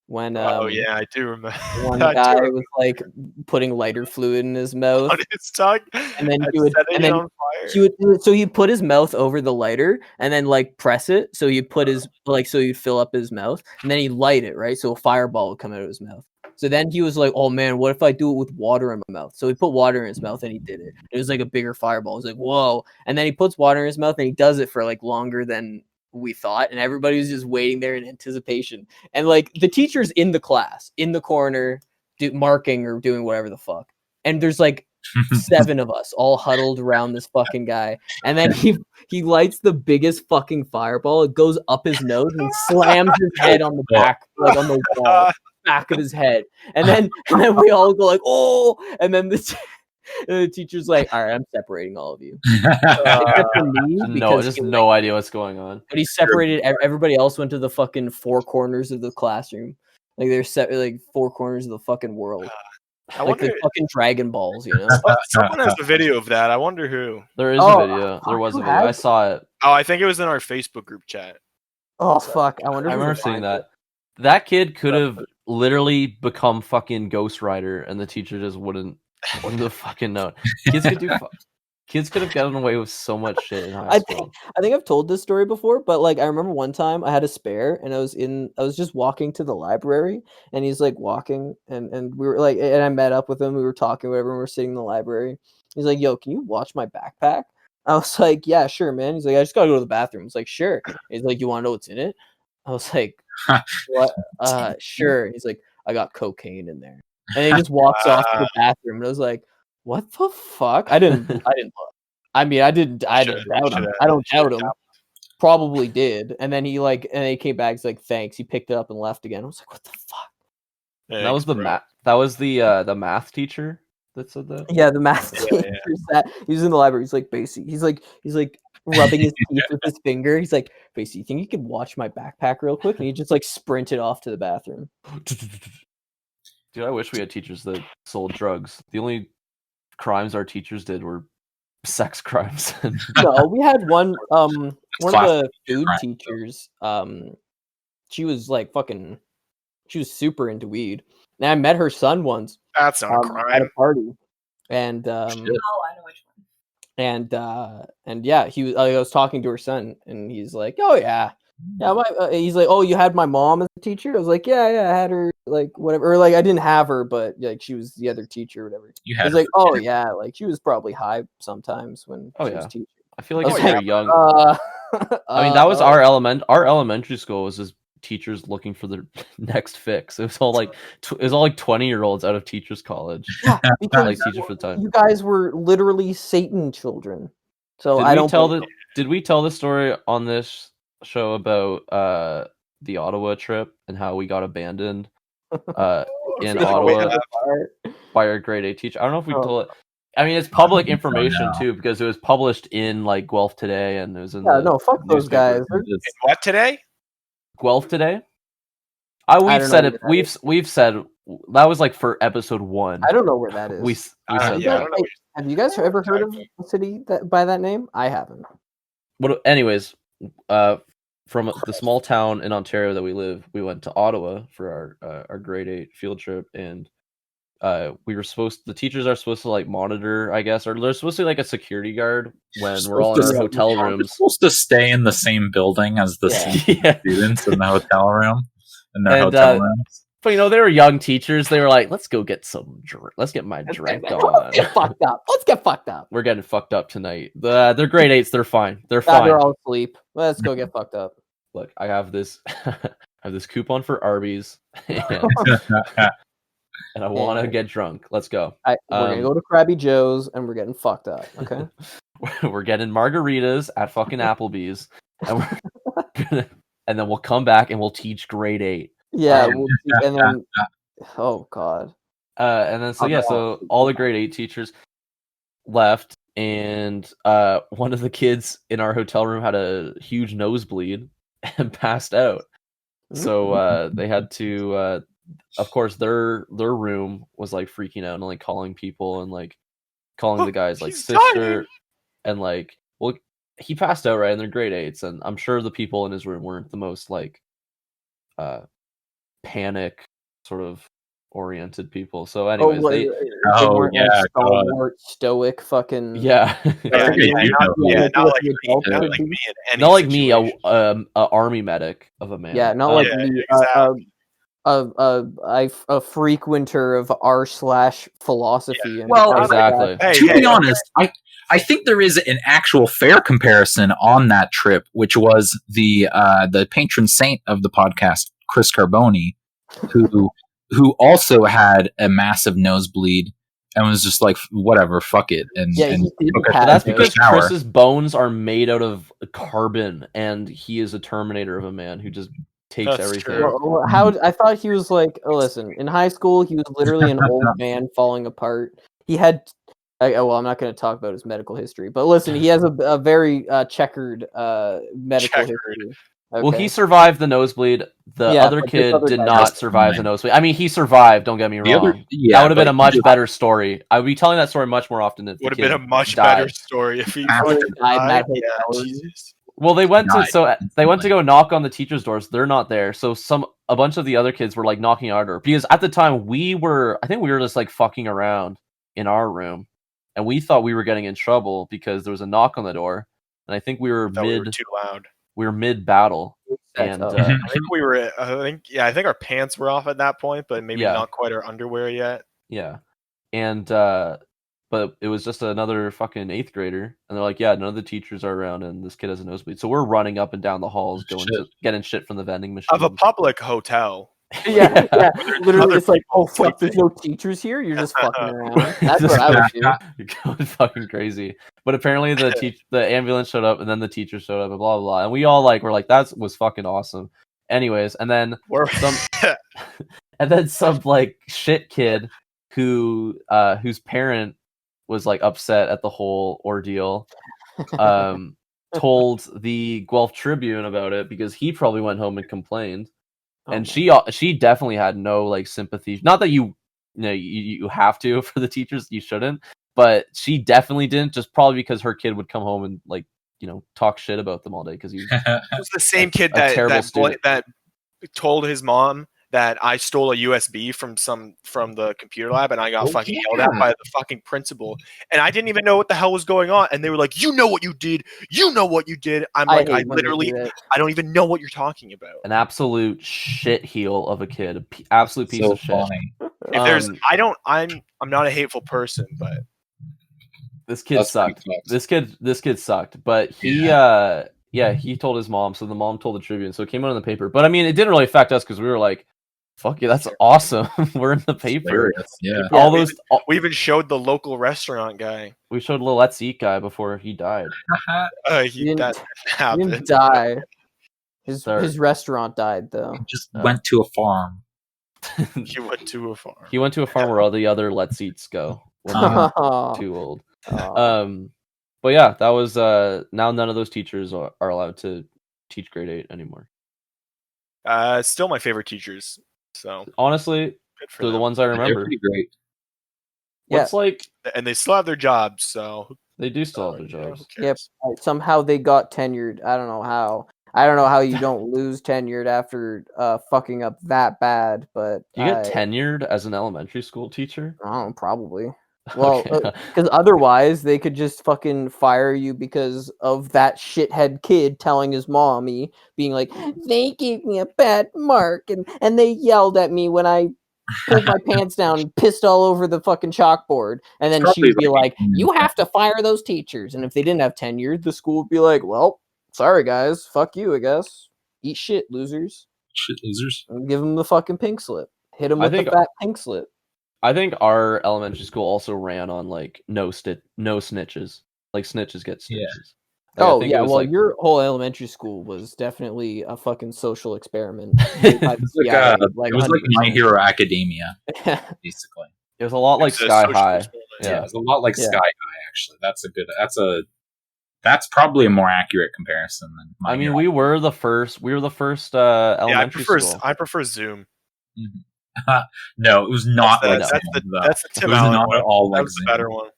when Oh yeah, I do remember. one guy was like putting lighter fluid in his mouth, on his tongue, and then he'd put his mouth over the lighter and then like press it, so he'd put his so he'd fill up his mouth, and then he'd light it, right? So a fireball would come out of his mouth. So then he was like, "Oh man, what if I do it with water in my mouth?" So he put water in his mouth and he did it. It was like a bigger fireball. It was like, whoa. And then he puts water in his mouth and he does it for like longer than we thought. And everybody was just waiting there in anticipation. And like the teacher's in the class, in the corner, marking or doing whatever the fuck. And there's like 7 of us all huddled around this fucking guy. And then he lights the biggest fucking fireball. It goes up his nose and slams his head on the back, like on the wall. Back of his head, and then we all go like, "Oh!" And then the teacher's like, "All right, I'm separating all of you." Except for me, because no idea what's going on. But he separated. Everybody else went to the fucking 4 corners of the classroom. Like they're set like 4 corners of the fucking world. I like wonder. the fucking Dragon Balls, Someone has a video of that. I wonder who. There is a video. There was a video. I saw it. Oh, I think it was in our Facebook group chat. Oh fuck! I wonder. I remember seeing that. That kid could have literally become fucking Ghost Rider, and the teacher just wouldn't have fucking known. Kids could have gotten away with so much shit in high school. I think I've told this story before, but like I remember one time I had a spare, and I was just walking to the library, and he's like walking, and we were like, and I met up with him. We were talking, whatever. And we were sitting in the library. He's like, "Yo, can you watch my backpack?" I was like, "Yeah, sure, man." He's like, "I just gotta go to the bathroom." I was like, "Sure." He's like, "You want to know what's in it?" I was like, "What?" Sure. He's like, "I got cocaine in there," and he just walks off to the bathroom. And I was like, "What the fuck?" I didn't look. I mean, I didn't doubt him. I don't doubt him. Probably did. And then he came back. He's like, "Thanks." He picked it up and left again. I was like, "What the fuck?" That was the math teacher that said that? Yeah, the math Yeah, teacher sat. He was in the library. He's like, Basie. He's like rubbing his teeth with his finger. He's like, Basie, you think you could watch my backpack real quick? And he just like sprinted off to the bathroom. Dude, I wish we had teachers that sold drugs. The only crimes our teachers did were sex crimes. No, we had one of classic the food crime. teachers. She was like she was super into weed. And I met her son once That's not a at crime. a party. And Shit. Oh, I know which one. and yeah, I was talking to her son, and he's like, "Oh yeah, he's like, "Oh, you had my mom as a teacher?" I was like, "Yeah, I had her, like whatever, or like I didn't have her, but like she was the other teacher, or whatever." You had He's her like, for "Oh dinner. yeah, like she was probably high sometimes when Oh, she was yeah. teaching." I feel like I if was you're like, young. I mean, I that was our elementary school was just teachers looking for their next fix. It was all like 20-year-olds out of teachers college. Yeah, because Like teachers for the time. you guys were literally Satan children. So Did I we don't tell blame the Did we tell the story on this show about the Ottawa trip and how we got abandoned in really? Ottawa you. by our grade 8 teacher? I don't know if we Oh. told it. I mean, it's public Oh, information no. too because it was published in like Guelph Today and it was in Yeah, the no, fuck those newspaper. guys. They're- It's- What today? Guelph Today. I We've don't said know it. where that We've said that was like for episode 1. I don't know where that is. We said Yeah, I that. don't know. Have you guys ever heard of a city that by that name? I haven't. But anyways, from the small town in Ontario that we live, we went to Ottawa for our grade 8 field trip, and the teachers are supposed to like monitor, I guess, or they're supposed to be like a security guard when we're all in our hotel We're rooms. supposed to stay in the same building as the Yeah. same Yeah. students in the hotel room. In their And, hotel rooms. But they were young teachers. They were like, "Let's go get some drink. Let's get my drink Let's on. get fucked up. Let's get fucked up. We're getting fucked up tonight." They're grade 8s. They're fine. They're Nah, fine. they're all asleep. Let's go get fucked up. Look, I have this coupon for Arby's, and I want to And- get drunk. Let's go. We're gonna go to Krabby Joe's and we're getting fucked up. Okay. We're getting margaritas at fucking Applebee's, and then we'll come back and we'll teach grade 8. Yeah. And then, oh god. And then so all the grade 8 teachers left, and one of the kids in our hotel room had a huge nosebleed and passed out. So they had to, of course, their room was like freaking out and like calling people and like calling the guy's like He's sister, dying. and like, well, he passed out, right? And they're grade 8s, and I'm sure the people in his room weren't the most like panic sort of oriented people. So anyways, they weren't yeah, like stalwart, stoic, fucking yeah. Yeah, Okay, you know. Yeah, not like me. adults Not would like be. me in any Not like me, situation. a army medic of a man. Yeah, not like Yeah, me, exactly. a frequenter of r/philosophy. And Well, exactly. Hey, To hey, be honest, I think there is an actual fair comparison on that trip, which was the patron saint of the podcast, Chris Carboni, who also had a massive nosebleed and was just like, whatever, fuck it. And, Yeah, and he did took a- pass But that's out. took a because shower. Chris's bones are made out of carbon, and he is a Terminator of a man who just takes That's everything. true. Well, how I thought he was like, oh, listen, in high school he was literally an old man falling apart. He had, well, I'm not going to talk about his medical history, but listen, he has a very checkered medical Checkered. history. Well, Okay? he survived the nosebleed. The Yeah, other but this kid other did guy not just survive the fine. nosebleed. I mean, he survived. Don't get me The wrong. other- That would have been but a much he- better story. I would be telling that story much more often if the Would have kid been a much died. better story if he After fucking he died in that died. Yeah, hotel room. Jesus. Well, they went to Died they went to go knock on the teachers' doors. They're not there. So a bunch of the other kids were like knocking on our door because at the time I think we were just like fucking around in our room, and we thought we were getting in trouble because there was a knock on the door, and I think we were Thought we were too loud. mid battle, That's and up. Mhm. I think we were. I think our pants were off at that point, but maybe Yeah. not quite our underwear yet. yeah, and but it was just another fucking 8th grader, and they're like, yeah, none of the teachers are around, and this kid has a nosebleed. So we're running up and down the halls, getting shit from the vending machine. Of a public hotel. yeah, yeah. Literally, Other it's like, oh people fuck, there's no teachers here. You're just fucking around. That's Just what I would do. You're going fucking crazy. But apparently the ambulance showed up, and then the teacher showed up, and blah blah blah. And we all were like, that was fucking awesome. Anyways, and then We're some like shit kid whose parent was like upset at the whole ordeal, told the Guelph Tribune about it because he probably went home and complained. And she definitely had no like sympathy. Not that you have to for the teachers, you shouldn't, but she definitely didn't. Just probably because her kid would come home and like talk shit about them all day because he was It was the same kid that told his mom that I stole a USB from the computer lab and I got fucking yelled at by the fucking principal and I didn't even know what the hell was going on and they were like, you know what you did. I'm like, I don't even know what you're talking about. An absolute shit heel of a kid, absolute piece of shit. If there's, I'm not a hateful person, but this kid sucked. This kid sucked, but he he told his mom, so the mom told the Tribune, so it came out in the paper. But I mean, it didn't really affect us because we were like, fuck yeah, that's awesome. We're in the paper. Yeah. We even showed the local restaurant guy. We showed the Let's Eat guy before he died. He didn't die. His restaurant died though. He just went to a farm. He went to a farm. He went to a farm where all the other Let's Eats go when they're too old. But yeah, that was now none of those teachers are allowed to teach grade 8 anymore. Still my favorite teachers. So honestly, they're the ones I remember. They're pretty great. What's like, and they still have their jobs, so they do still have their jobs. Yep. Somehow they got tenured. I don't know how. I don't know how you don't lose tenured after fucking up that bad, but you get tenured as an elementary school teacher? I don't know, probably. Well, because otherwise they could just fucking fire you because of that shithead kid telling his mommy, being like, they gave me a bad mark, and they yelled at me when I pulled my pants down and pissed all over the fucking chalkboard. And then she would be like, you have to fire those teachers. And if they didn't have tenure, the school would be like, well, sorry guys, fuck you, I guess. Eat shit, losers. Shit, losers. And give them the fucking pink slip. Hit them with the fat pink slip. I think our elementary school also ran on like no snitches. Like snitches get stitches. Yeah. Like, well, your whole elementary school was definitely a fucking social experiment. It was like My Hero Academia, basically. It was a lot like Sky High. Yeah, it was a lot like Sky High. Actually, that's probably a more accurate comparison than. I mean, we were the first elementary school. I prefer Zoom. Mm-hmm. No, it was not like Zoom. That's the Tim Allen one. All like that was the better one.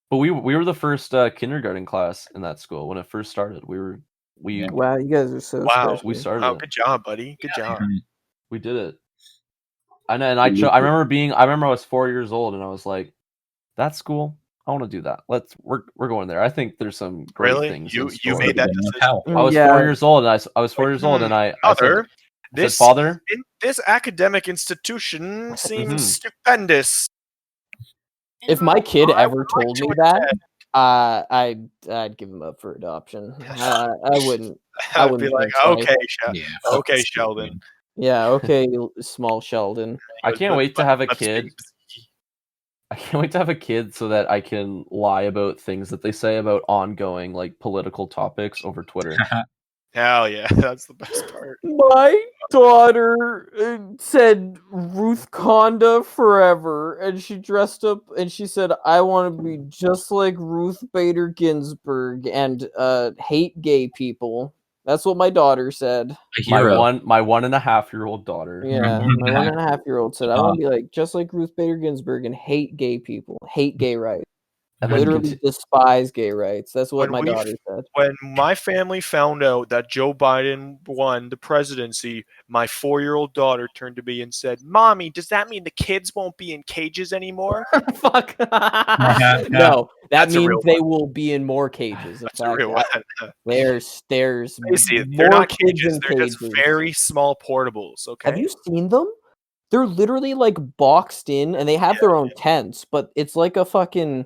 But we were the first kindergarten class in that school when it first started. Wow, you guys are so special. We started. Wow, good job, buddy. Good job. We did it. And I remember I was 4 years old and I was like, that's cool. I want to do that. We're going there. I think there's some great things. You made that decision. I was 4 years old, and I was 4 years old, and I said, "Father, this academic institution seems stupendous." If my kid ever told me that, I'd give him up for adoption. I wouldn't. I wouldn't be like, okay, Sheldon. Yeah, okay, small Sheldon. I can't wait to have a kid. I can't wait to have a kid so that I can lie about things that they say about ongoing like political topics over Twitter. Hell yeah, that's the best part. My daughter said Ruth Conda forever, and she dressed up and she said, I want to be just like Ruth Bader Ginsburg and hate gay people. That's what my daughter said. My 1.5-year-old daughter. Yeah, my 1.5-year-old said, I want to be like just like Ruth Bader Ginsburg and hate gay people, hate gay rights. And literally despise gay rights. That's what my daughter said. When my family found out that Joe Biden won the presidency, my 4-year-old daughter turned to me and said, Mommy, does that mean the kids won't be in cages anymore? Fuck. No, that means they will be in more cages. That's a real one. There's they're not cages. They're just very small portables. Okay. Have you seen them? They're literally like boxed in, and they have their own tents, but it's like a fucking...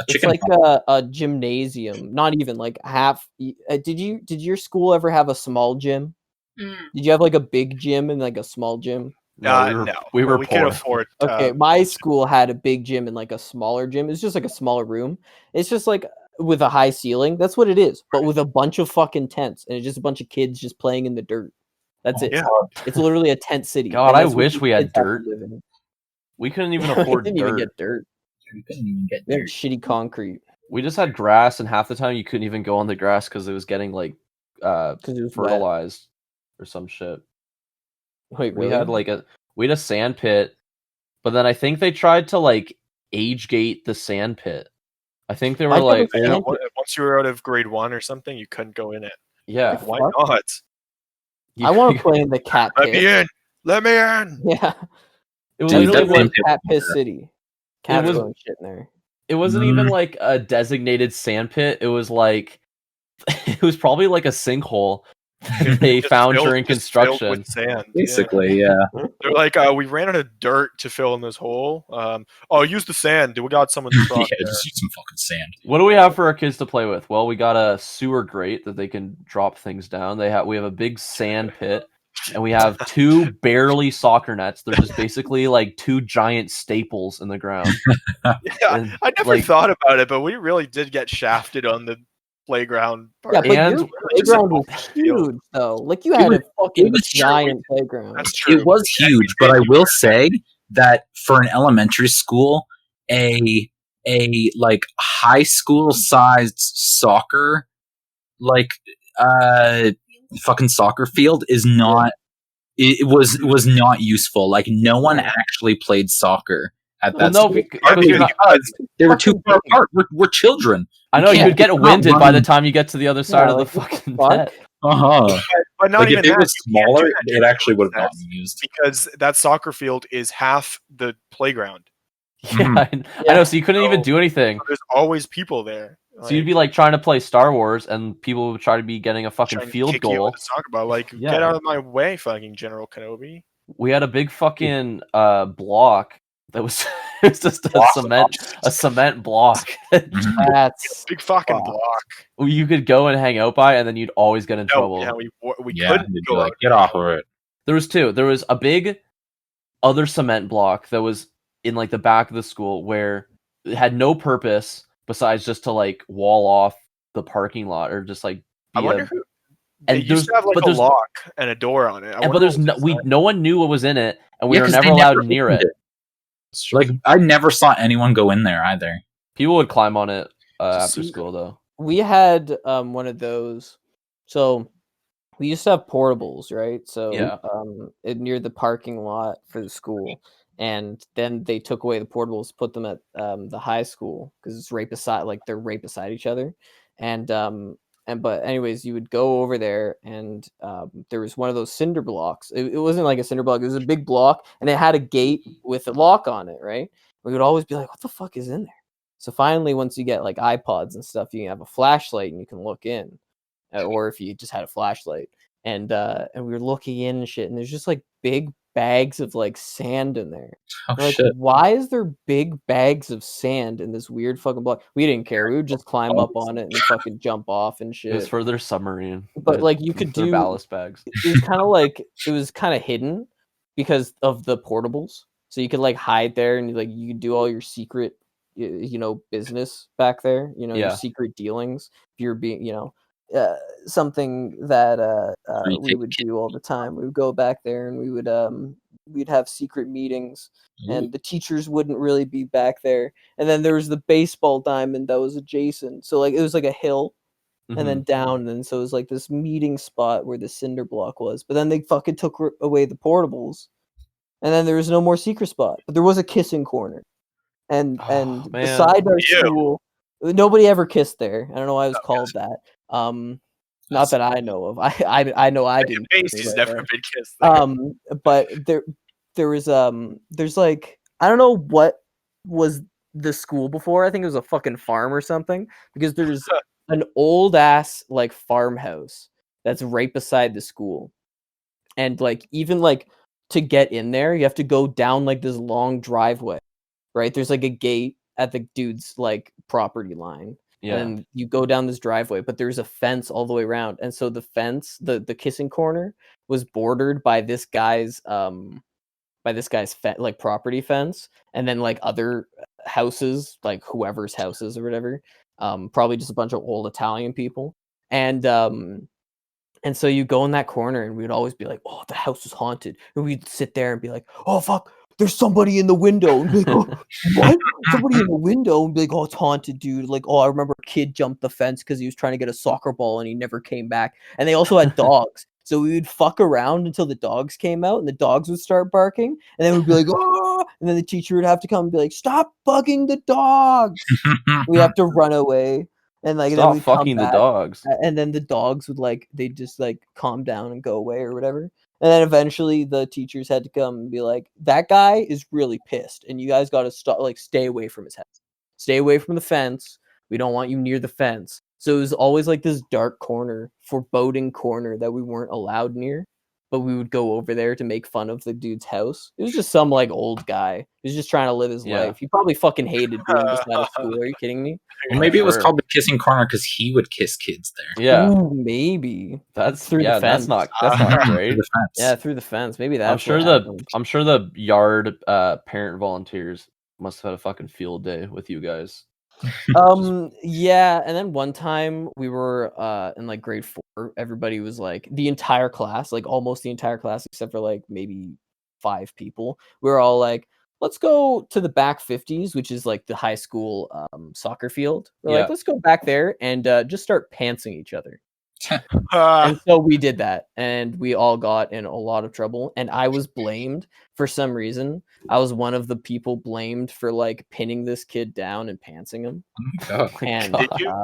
It's like a gymnasium, not even like half. Did your school ever have a small gym? Did you have like a big gym and like a small gym? No, we could afford. Okay, my school had a big gym and like a smaller gym. It's just like a smaller room. It's just like with a high ceiling. That's what it is, but with a bunch of fucking tents, and it's just a bunch of kids just playing in the dirt. That's it. Yeah. It's literally a tent city. God, and I that's what wish the we had kids have to dirt. live in. We couldn't even We afford didn't even dirt. get dirt. You couldn't even get We had dirt. shitty concrete We just had grass, and half the time you couldn't even go on the grass because it was getting like because it was wet. fertilized or some shit. Wait, really? We had a sand pit, but then I think they tried to like age gate the sand pit. I think they were like, once you were out of grade 1 or something, you couldn't go in it. yeah, Like, why not? I want to play in the cat Let me pit. in. Let me in. Yeah, it was Dude, literally that like, cat piss city. Cats was- going shit in there. it wasn't even like a designated sand pit. It was like it was probably like a sinkhole they Just found filled- during just filled construction. with sand. Basically, yeah. They're like, we ran out of dirt to fill in this hole. Use the sand. We got someone Yeah, brought just use some fucking sand. What do we have for our kids to play with? Well, we got a sewer grate that they can drop things down. We have a big sand pit, and we have 2 barely soccer nets. They're just basically like 2 giant staples in the ground. Yeah, And, I never like- thought about it, but we really did get shafted on the playground part. Yeah, but And- your playground was huge, though. Like you had a fucking giant playground. That's true. It was huge, but I will say that for an elementary school, a like high school sized soccer fucking soccer field is not it was not useful. Like no one actually played soccer at that Well, no, school. because you're not- They were too far apart. We're children. I know can't- you'd get you can't winded by run- the time you get to the other side of the like, what the fucking fuck? net. Uh-huh. But not Like even if it that. was You can't do smaller, that it during actually would have not recess been used. because that soccer field is half the playground. Yeah, I know. So you couldn't even So- do anything. So there's always people there. So you'd be like trying to play Star Wars, and people would try to be getting a fucking trying to field kick you goal. with a soccer ball. Like, Yeah. get out of my way, fucking General Kenobi. We had a big fucking block that was it was just a cement block. That's Big fucking Fuck. block. You could go and hang out by, and then you'd always get in trouble. Yeah, we Yeah, couldn't they'd be go like, out. get off of it. There was 2. There was a big other cement block that was in like the back of the school where it had no purpose besides just to like wall off the parking lot or just like I be wonder a, who. and They used to have like but a there's- lock and a door on it. and but there's no one knew what was in it, and we Yeah, were 'cause never they allowed never near opened it. Like I never saw anyone go in there either. People would climb on it after See- school though. we had one of those. So we used to have portables, right? So Yeah. near the parking lot for the school, and then they took away the portables, put them at the high school because it's right beside, like they're right beside each other, and but anyways, you would go over there, and there was one of those cinder blocks. It wasn't like a cinder block; it was a big block, and it had a gate with a lock on it. Right? We would always be like, "What the fuck is in there?" So finally, once you get like iPods and stuff, you can have a flashlight and you can look in, or if you just had a flashlight, and we were looking in and shit, and there's just like big bags of like sand in there. Oh We're like, shit! why is there big bags of sand in this weird fucking block? We didn't care. We would just climb up on it and fucking jump off and It was shit. for their submarine. But like you could their do ballast bags. it was kind of like it was kind of hidden because of the portables. So you could like hide there and like you could do all your secret business back there, Yeah. your secret dealings. If you're being, something that you we take would do all the time. We would go back there and we'd have secret meetings, and the teachers wouldn't really be back there. And then there was the baseball diamond that was adjacent. So like it was like a hill and then down, and so it was like this meeting spot where the cinder block was. But then they fucking took away the portables, and then there was no more secret spot. But there was a kissing corner, and man. beside our Ew. school, nobody ever kissed there. I don't know why it was called that. Not that I know of. I know I didn't. kiss Macy's right never there. been kissed there. But there was there's like, I don't know what was the school before. I think it was a fucking farm or something, because there's an old ass like farmhouse that's right beside the school, and like even like to get in there you have to go down like this long driveway, right? There's like a gate at the dude's like property line. Yeah. And you go down this driveway, but there's a fence all the way around. And so the fence, the kissing corner, was bordered by this guy's like property fence, and then like other houses, like whoever's houses or whatever. Probably just a bunch of old Italian people. And And so you go in that corner, and we would always be like, "Oh, the house is haunted," and we'd sit there and be like, "Oh fuck, there's somebody in the window." And be like, "Oh, what? Somebody in the window?" And be like, "Oh, it's haunted, dude." Like, "Oh, I remember a kid jumped the fence because he was trying to get a soccer ball and he never came back." And they also had dogs, so we would fuck around until the dogs came out, and the dogs would start barking, and then we'd be like, "Oh!" And then the teacher would have to come and be like, "Stop bugging the dogs." We have to run away. And like Stop then fucking the dogs. and then the dogs would they just calm down and go away or whatever. And then eventually the teachers had to come and be like, "That guy is really pissed, and you guys got to stop. Stay away from his house. Stay away from the fence. We don't want you near the fence." So it was always like this dark corner, foreboding corner that we weren't allowed near, but we would go over there to make fun of the dude's house. It was just some old guy. He was just trying to live his life. He probably fucking hated doing this out of school. Are you kidding me? Well, maybe it was called the kissing corner because he would kiss kids there. Yeah. Ooh, maybe that's through the fence. That's not great. Yeah, through the fence. Maybe that's. I'm sure the yard parent volunteers must have had a fucking field day with you guys. Yeah, and then one time we were in grade 4. Everybody was the entire class, almost the entire class except for maybe 5 people. We were all like, let's go to the back 50s, which is the high school soccer field. We're like, let's go back there and just start pantsing each other. And so we did that, and we all got in a lot of trouble, and I was blamed for some reason. I was one of the people blamed for pinning this kid down and pantsing him. Oh and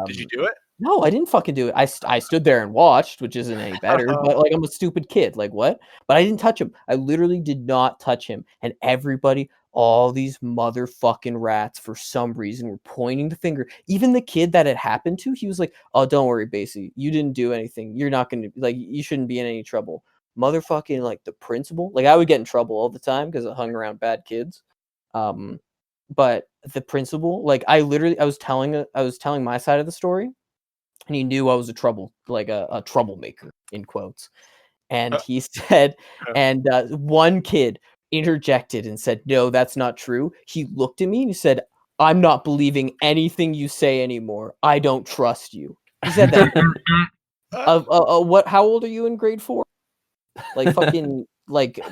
did you do it? No, I didn't fucking do it. I stood there and watched, which isn't any better, but I'm a stupid kid. What? But I didn't touch him. I literally did not touch him. And everybody, all these motherfucking rats, for some reason, were pointing the finger. Even the kid that it happened to, he was like, "Oh, don't worry, Basie. You didn't do anything. You're not going to, you shouldn't be in any trouble." Motherfucking, the principal, I would get in trouble all the time because I hung around bad kids. But the principal, I was telling my side of the story. And he knew I was a troublemaker, in quotes. And he said, and one kid interjected and said, "No, that's not true." He looked at me and he said, "I'm not believing anything you say anymore. I don't trust you." He said that. What? How old are you in grade 4? Fucking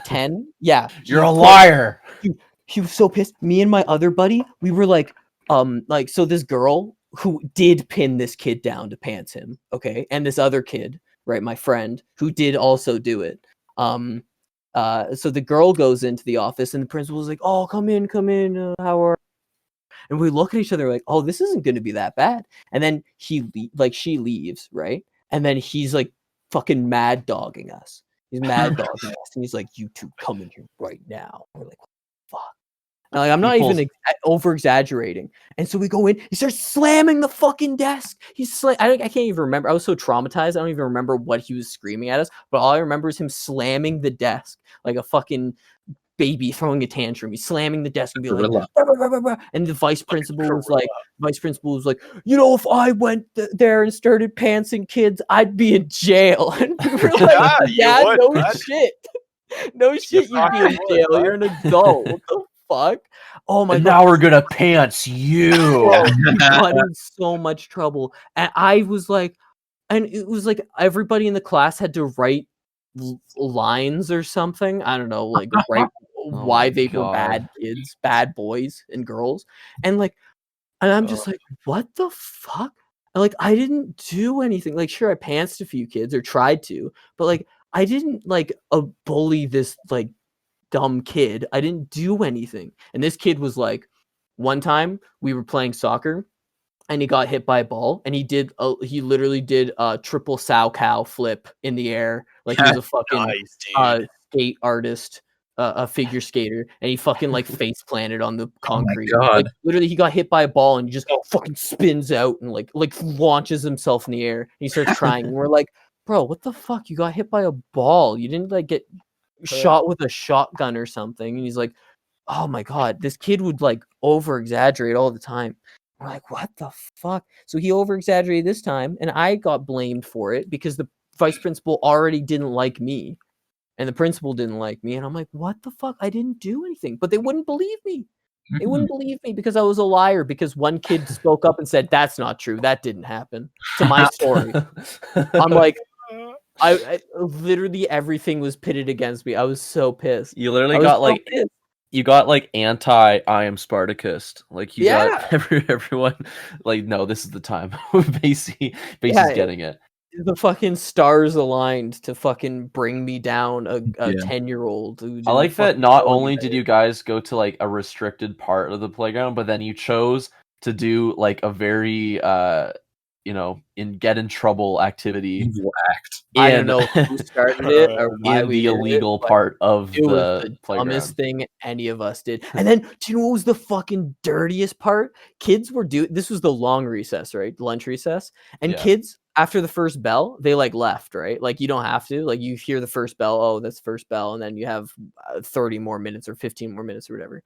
10? Yeah. You're a liar. He was so pissed. Me and my other buddy, we were so this girl who did pin this kid down to pants him, okay, and this other kid, right, my friend, who did also do it. So the girl goes into the office, and the principal's like, "Oh, come in, how are?" And we look at each other like, "Oh, this isn't going to be that bad." And then she leaves, right, and then he's fucking mad dogging us. He's mad dogging us, and he's like, "You two come in here right now." We're like, "Fuck." Now, I'm not even over exaggerating. And so we go in. He starts slamming the fucking desk. I can't even remember. I was so traumatized. I don't even remember what he was screaming at us. But all I remember is him slamming the desk like a fucking baby throwing a tantrum. He's slamming the desk and be like, "Bah, bah, bah, bah." And the vice principal was like, "If I went there and started pantsing kids, I'd be in jail." And we were like, "Yeah, no shit. No shit, you'd be in jail. You're an adult. What the fuck?" Oh my god. Now we're gonna pants you. We got in so much trouble. And I was and it was everybody in the class had to write lines or something. I don't know, write why they were bad kids, bad boys and girls. And I'm just what the fuck? I didn't do anything. Sure, I pantsed a few kids or tried to, but I didn't bully this dumb kid. I didn't do anything. And this kid was one time we were playing soccer and he got hit by a ball, and he literally did a triple sow cow flip in the air he was a fucking skate artist, a figure skater, and he fucking face planted on the concrete. Oh my God. Literally he got hit by a ball and he just fucking spins out and launches himself in the air, and he starts crying. And we're like, "Bro, what the fuck? You got hit by a ball. You didn't get shot with a shotgun or something." And he's like, "Oh my god, this kid would over exaggerate all the time." We're like, "What the fuck?" So he over exaggerated this time, and I got blamed for it because the vice principal already didn't like me, and the principal didn't like me. And I'm like, "What the fuck? I didn't do anything." But they wouldn't believe me. They wouldn't believe me because I was a liar, because one kid spoke up and said, "That's not true. That didn't happen," to my story. I'm like, I literally everything was pitted against me. I was so pissed. You literally got like you got like anti I am Spartacus. Like you got everyone like, no, this is the time. Basie's getting it. The fucking stars aligned to fucking bring me down a 10-year-old. I like that not only did you guys go to like a restricted part of the playground, but then you chose to do like a very get in trouble activity. Evil act. I don't know who started it or why in the illegal part of it was the the dumbest thing any of us did. And then, do you know what was the fucking dirtiest part? Kids were this was the long recess, right? Lunch recess. And kids, after the first bell, they like left, right? Like you don't have to. Like you hear the first bell, oh, that's first bell, and then you have 30 more minutes or 15 more minutes or whatever.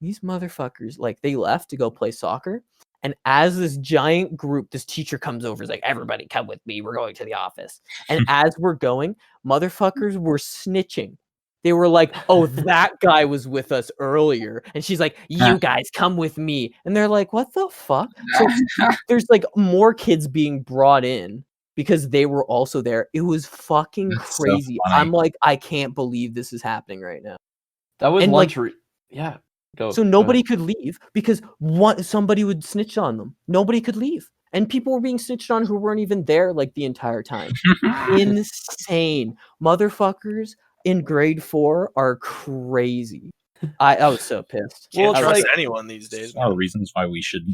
These motherfuckers, like they left to go play soccer. And as this giant group, this teacher comes over, is like, everybody come with me. We're going to the office. And as we're going, motherfuckers were snitching. They were like, oh, that guy was with us earlier. And she's like, you guys come with me. And they're like, what the fuck? So there's like more kids being brought in because they were also there. It was fucking crazy. So I'm like, I can't believe this is happening right now. That was lunch. So nobody could leave because somebody would snitch on them. Nobody could leave. And people were being snitched on who weren't even there like the entire time. Insane. Motherfuckers in grade 4 are crazy. I was so pissed. Can't trust anyone these days. There's a lot of reasons why we should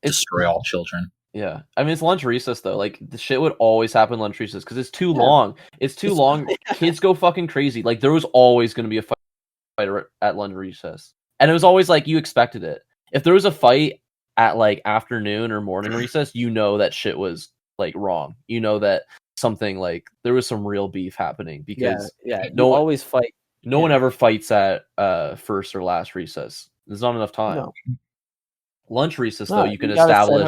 destroy all children. Yeah. I mean, it's lunch recess, though. Like, the shit would always happen lunch recess because it's too long. It's too long. Kids go fucking crazy. Like, there was always going to be a fight at lunch recess. And it was always like you expected it. If there was a fight at like afternoon or morning recess, you know that shit was like wrong. You know that something like there was some real beef happening because always fight. No one ever fights at first or last recess. There's not enough time. No. Lunch recess though, you can establish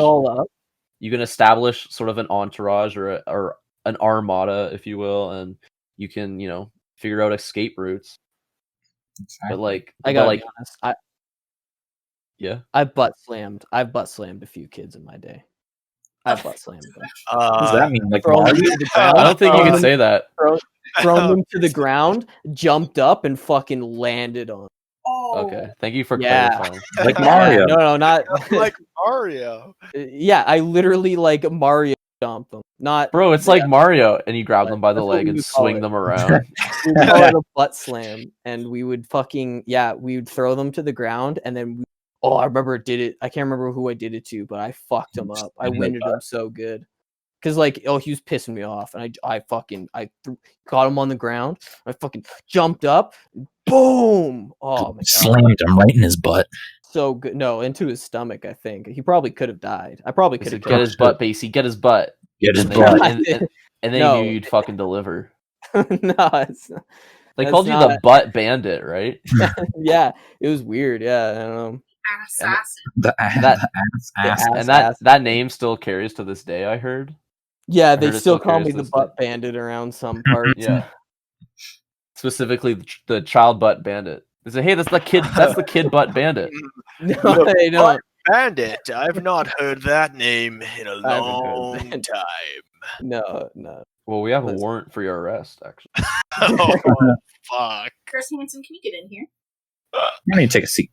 you can establish sort of an entourage or an armada, if you will, and you can, figure out escape routes. Exactly. But like, I gotta be honest. I've butt slammed a few kids in my day. I've butt slammed them. What does that mean? Like, I don't think you can say that. Thrown them to the ground, jumped up, and fucking landed on. Oh. Okay, thank you for clarifying. Like Mario. No, not like Mario. Yeah, I literally like Mario stomped them. Bro, it's like Mario, and you grab them by the leg and swing them around. We call it a butt slam, and we would we would throw them to the ground, and then I remember it did it. I can't remember who I did it to, but I fucked him up. I winded him so good. Because he was pissing me off, and I got him on the ground. I fucking jumped up, boom! Oh my god! Slammed him right in his butt. So good. No, into his stomach. I think he probably could have died. I probably could have get his butt, Basie. Get his butt. Get his butt. And then you'd fucking deliver. No, it's not. They called you the Butt Bandit, right? Yeah, it was weird. Yeah, I don't know. That name still carries to this day. I heard. Yeah, they still call me the Butt Bandit around some parts. Yeah. Specifically, the Child Butt Bandit. They say, "Hey, that's the kid. That's the Kid Butt Bandit." No, they don't. Bandit. I've not heard that name in a long time. No. Well, we have a warrant for your arrest, actually. Oh, fuck. Chris Hansen, can you get in here? I need to take a seat.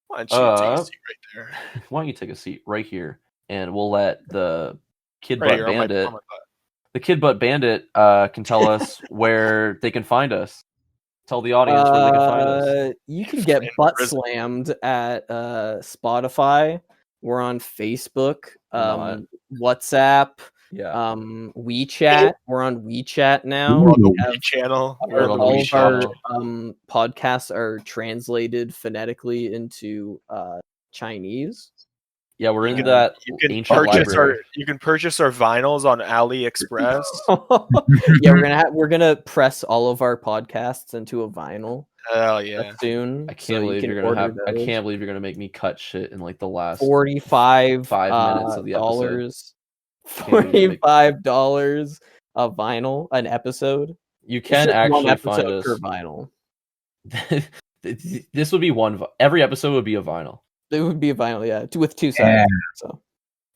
Why don't you take a seat right there? Why don't you take a seat right here, and we'll let the Kid Butt Bandit. The Kid Butt Bandit can tell us where they can find us. Tell the audience where they can find us. You can get butt slammed at Spotify. We're on Facebook, WhatsApp, WeChat. We're on WeChat now. We're on the channel. All of our podcasts are translated phonetically into Chinese. Yeah, we're in that ancient library. You can purchase our vinyls on AliExpress. Yeah, we're gonna press all of our podcasts into a vinyl. Hell yeah! Soon. I can't believe you're gonna make me cut shit in like the last 45 minutes of the episode. $45 a vinyl, an episode. You can actually find us per vinyl. This would be every episode would be a vinyl. It would be a vinyl, yeah, with 2 sides. So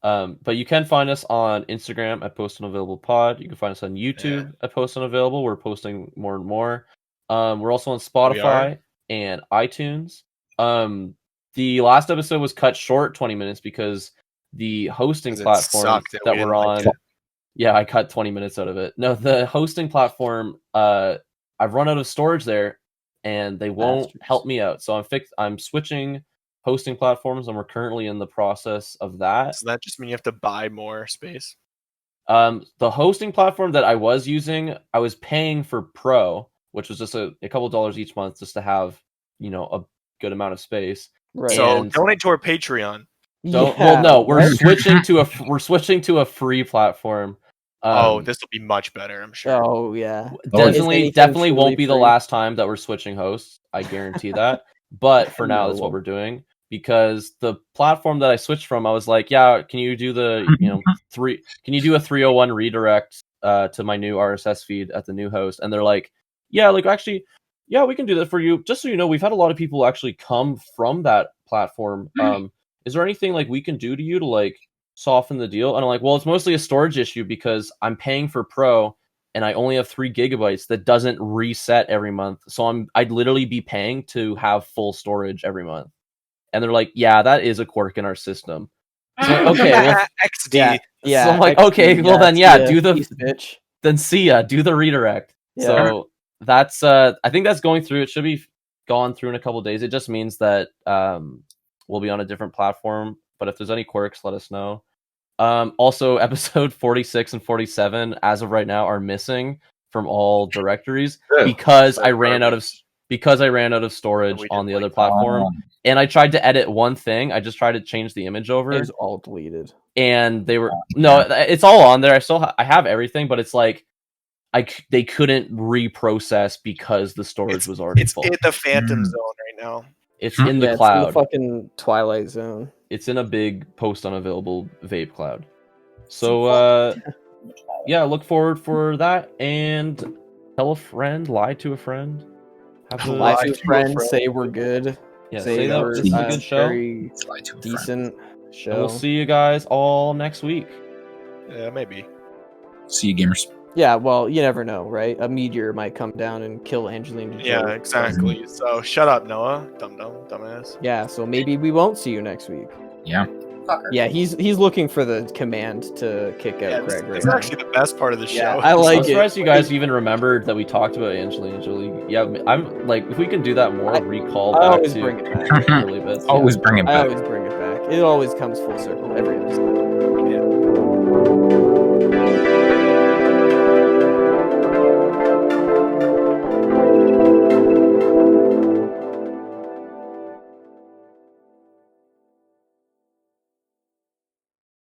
But you can find us on Instagram at Post Unavailable Pod. You can find us on YouTube at Post Unavailable. We're posting more and more. We're also on Spotify and iTunes. The last episode was cut short 20 minutes because the hosting platform that we're on. Yeah, I cut 20 minutes out of it. No, the hosting platform, I've run out of storage there, and they won't help me out. So I'm switching hosting platforms, and we're currently in the process of that. So that just means you have to buy more space? The hosting platform that I was using, I was paying for Pro, which was just a couple $dollars each month just to have, a good amount of space. Right. So donate to our Patreon. Well, no, we're switching to a free platform. This will be much better, I'm sure. Oh yeah, definitely won't be the last time that we're switching hosts. I guarantee that. But for now, that's what we're doing, because the platform that I switched from, I was like, yeah, can you do the can you do a 301 redirect to my new RSS feed at the new host? And they're like, yeah, like actually, yeah, we can do that for you. Just so you know, we've had a lot of people actually come from that platform. Is there anything like we can do to you to like soften the deal? And I'm like, well, it's mostly a storage issue because I'm paying for Pro and I only have 3 gigabytes that doesn't reset every month. So I'd literally be paying to have full storage every month. And they're like, yeah, that is a quirk in our system. So like, okay, well, XD. Yeah. So I'm like, XD, okay, well then, yeah, do the bitch. Then see ya, do the redirect. Yeah. So that's I think that's going through. It should be gone through in a couple of days. It just means that we'll be on a different platform. But if there's any quirks, let us know. Also, episode 46 and 47, as of right now, are missing from all directories because I ran out of storage on the other platform. And I tried to edit one thing. I just tried to change the image over. It was all deleted. And they were it's all on there. I have everything, but it's like they couldn't reprocess because the storage was already full. It's in the Phantom Zone right now. It's in the cloud. It's in the fucking Twilight Zone. It's in a big Post Unavailable vape cloud. So look forward for that, and tell a friend, lie to a friend, lie to a friend, say we're good. Yeah, say that it's a good show. Very decent show. And we'll see you guys all next week. Yeah, maybe. See you, gamers. Yeah, well, you never know, right? A meteor might come down and kill Angelina Jolie. Yeah, exactly. So shut up, Noah. Dumbass. Yeah, so maybe we won't see you next week. Yeah. Yeah, he's looking for the command to kick out Greg. It's actually the best part of the show. I like I'm surprised you guys even remembered that we talked about Angelina Jolie. Yeah, I'm like, if we can do that more, recall back to bring it back. early bits. Always bring it back. I always bring it back. It always comes full circle every episode.